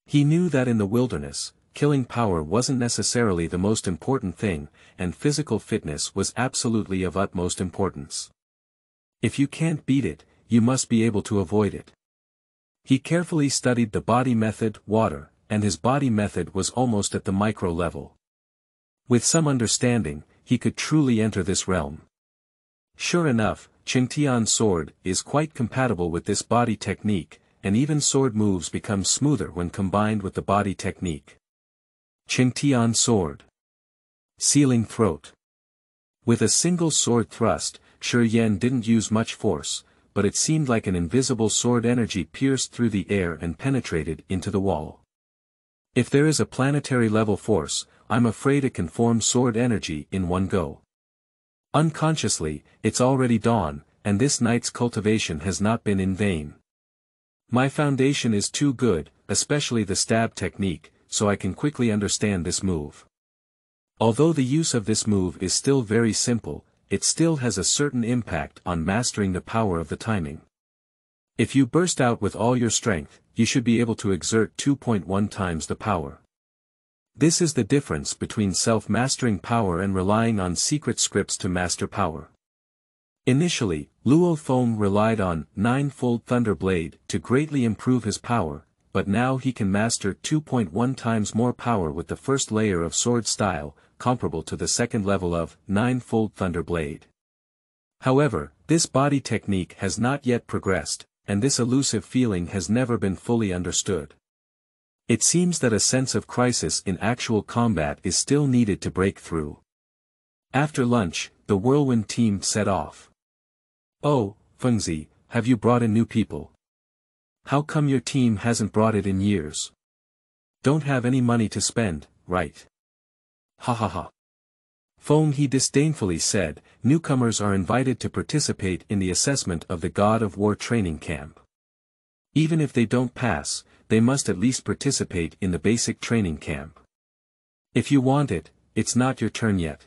[SPEAKER 1] He knew that in the wilderness, killing power wasn't necessarily the most important thing, and physical fitness was absolutely of utmost importance. If you can't beat it, you must be able to avoid it. He carefully studied the body method, water, and his body method was almost at the micro level. With some understanding, he could truly enter this realm. Sure enough, Qingtian's sword is quite compatible with this body technique, and even sword moves become smoother when combined with the body technique. Qingtian sword. Sealing throat. With a single sword thrust, Shi Yan didn't use much force, but it seemed like an invisible sword energy pierced through the air and penetrated into the wall. If there is a planetary level force, I'm afraid it can form sword energy in one go. Unconsciously, it's already dawn, and this night's cultivation has not been in vain. My foundation is too good, especially the stab technique, so I can quickly understand this move. Although the use of this move is still very simple, it still has a certain impact on mastering the power of the timing. If you burst out with all your strength, you should be able to exert 2.1 times the power. This is the difference between self-mastering power and relying on secret scripts to master power. Initially, Luo Feng relied on 9-fold Thunder Blade to greatly improve his power, but now he can master 2.1 times more power with the first layer of sword style, comparable to the second level of 9-fold Thunder Blade. However, this body technique has not yet progressed, and this elusive feeling has never been fully understood. It seems that a sense of crisis in actual combat is still needed to break through. After lunch, the Whirlwind team set off. Oh, Fengzi, have you brought in new people? How come your team hasn't brought it in years? Don't have any money to spend, right? Ha ha ha. Feng He disdainfully said, newcomers are invited to participate in the assessment of the God of War training camp. Even if they don't pass, they must at least participate in the basic training camp. If you want it, it's not your turn yet.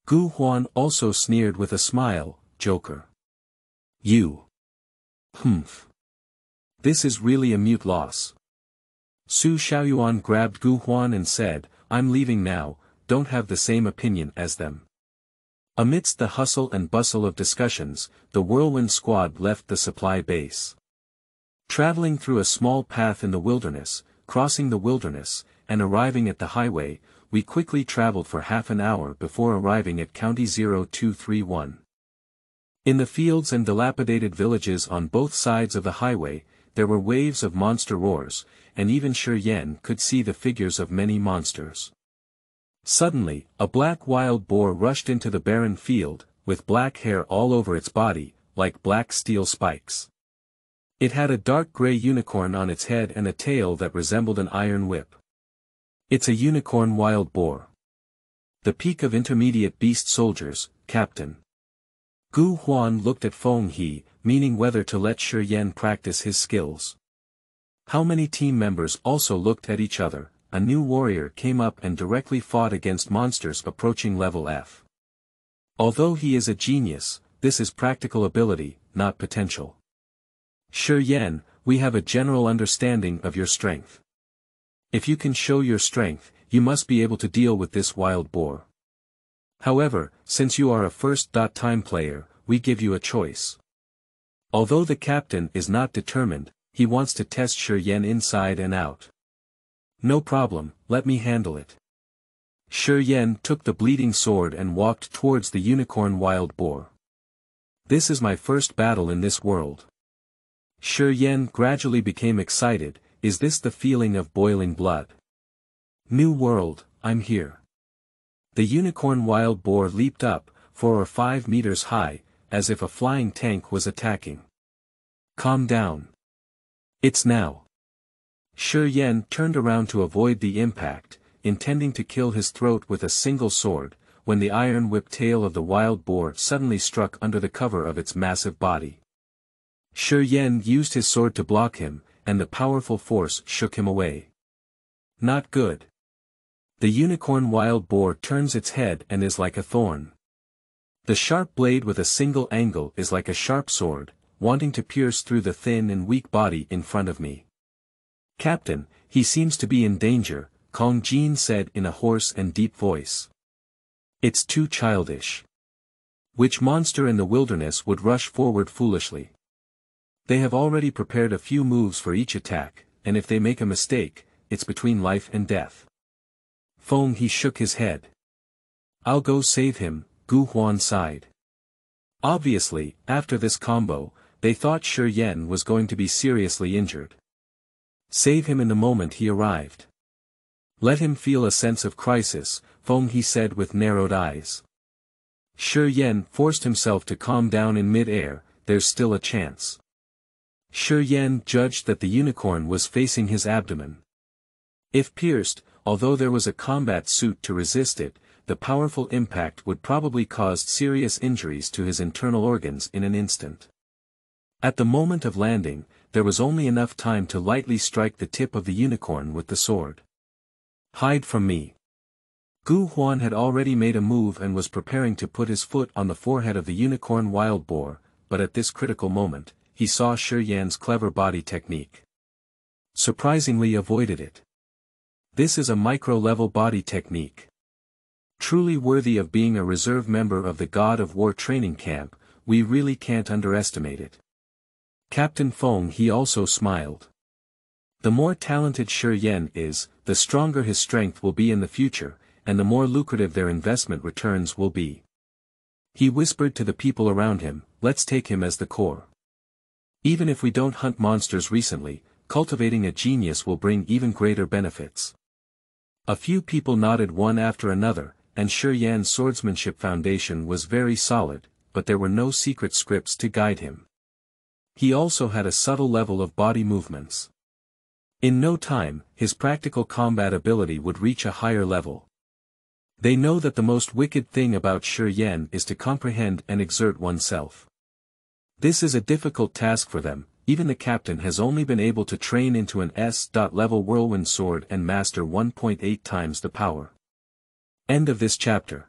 [SPEAKER 1] Gu Huan also sneered with a smile, Joker. You. Humph. This is really a mute loss. Su Xiaoyuan grabbed Gu Huan and said, I'm leaving now, don't have the same opinion as them. Amidst the hustle and bustle of discussions, the Whirlwind squad left the supply base. Traveling through a small path in the wilderness, crossing the wilderness, and arriving at the highway, we quickly traveled for half an hour before arriving at County 0231. In the fields and dilapidated villages on both sides of the highway, there were waves of monster roars, and even Shi Yan could see the figures of many monsters. Suddenly, a black wild boar rushed into the barren field, with black hair all over its body, like black steel spikes. It had a dark gray unicorn on its head and a tail that resembled an iron whip. It's a unicorn wild boar. The peak of intermediate beast soldiers, Captain. Gu Huan looked at Feng He, meaning whether to let Shi Yan practice his skills. How many team members also looked at each other. A new warrior came up and directly fought against monsters approaching level F. Although he is a genius, this is practical ability, not potential. Shi Yan, we have a general understanding of your strength. If you can show your strength, you must be able to deal with this wild boar. However, since you are a first-time player, we give you a choice. Although the captain is not determined, he wants to test Shi Yan inside and out. No problem, let me handle it. Shi Yan took the bleeding sword and walked towards the unicorn wild boar. This is my first battle in this world. Shi Yan gradually became excited. Is this the feeling of boiling blood? New world, I'm here. The unicorn wild boar leaped up, 4 or 5 meters high, as if a flying tank was attacking. Calm down. It's now. Shi Yan turned around to avoid the impact, intending to kill his throat with a single sword, when the iron whip tail of the wild boar suddenly struck under the cover of its massive body. Shi Yan used his sword to block him, and the powerful force shook him away. Not good. The unicorn wild boar turns its head and is like a thorn. The sharp blade with a single angle is like a sharp sword, wanting to pierce through the thin and weak body in front of me. Captain, he seems to be in danger, Kong Jin said in a hoarse and deep voice. It's too childish. Which monster in the wilderness would rush forward foolishly? They have already prepared a few moves for each attack, and if they make a mistake, it's between life and death. Feng He shook his head. I'll go save him, Gu Huan sighed. Obviously, after this combo, they thought Shi Yan was going to be seriously injured. Save him in the moment he arrived. Let him feel a sense of crisis, Feng He said with narrowed eyes. Shi Yan forced himself to calm down in mid-air, there's still a chance. Shi Yan judged that the unicorn was facing his abdomen. If pierced, although there was a combat suit to resist it, the powerful impact would probably cause serious injuries to his internal organs in an instant. At the moment of landing, there was only enough time to lightly strike the tip of the unicorn with the sword. Hide from me. Gu Huan had already made a move and was preparing to put his foot on the forehead of the unicorn wild boar, but at this critical moment, he saw Shi Yan's clever body technique. Surprisingly avoided it. This is a micro-level body technique. Truly worthy of being a reserve member of the God of War training camp, we really can't underestimate it. Captain Feng He also smiled. The more talented Shi Yan is, the stronger his strength will be in the future, and the more lucrative their investment returns will be. He whispered to the people around him, let's take him as the core. Even if we don't hunt monsters recently, cultivating a genius will bring even greater benefits. A few people nodded one after another, and Shi Yan's swordsmanship foundation was very solid, but there were no secret scripts to guide him. He also had a subtle level of body movements. In no time, his practical combat ability would reach a higher level. They know that the most wicked thing about Shi Yan is to comprehend and exert oneself. This is a difficult task for them, even the captain has only been able to train into an S.level whirlwind sword and master 1.8 times the power. End of this chapter.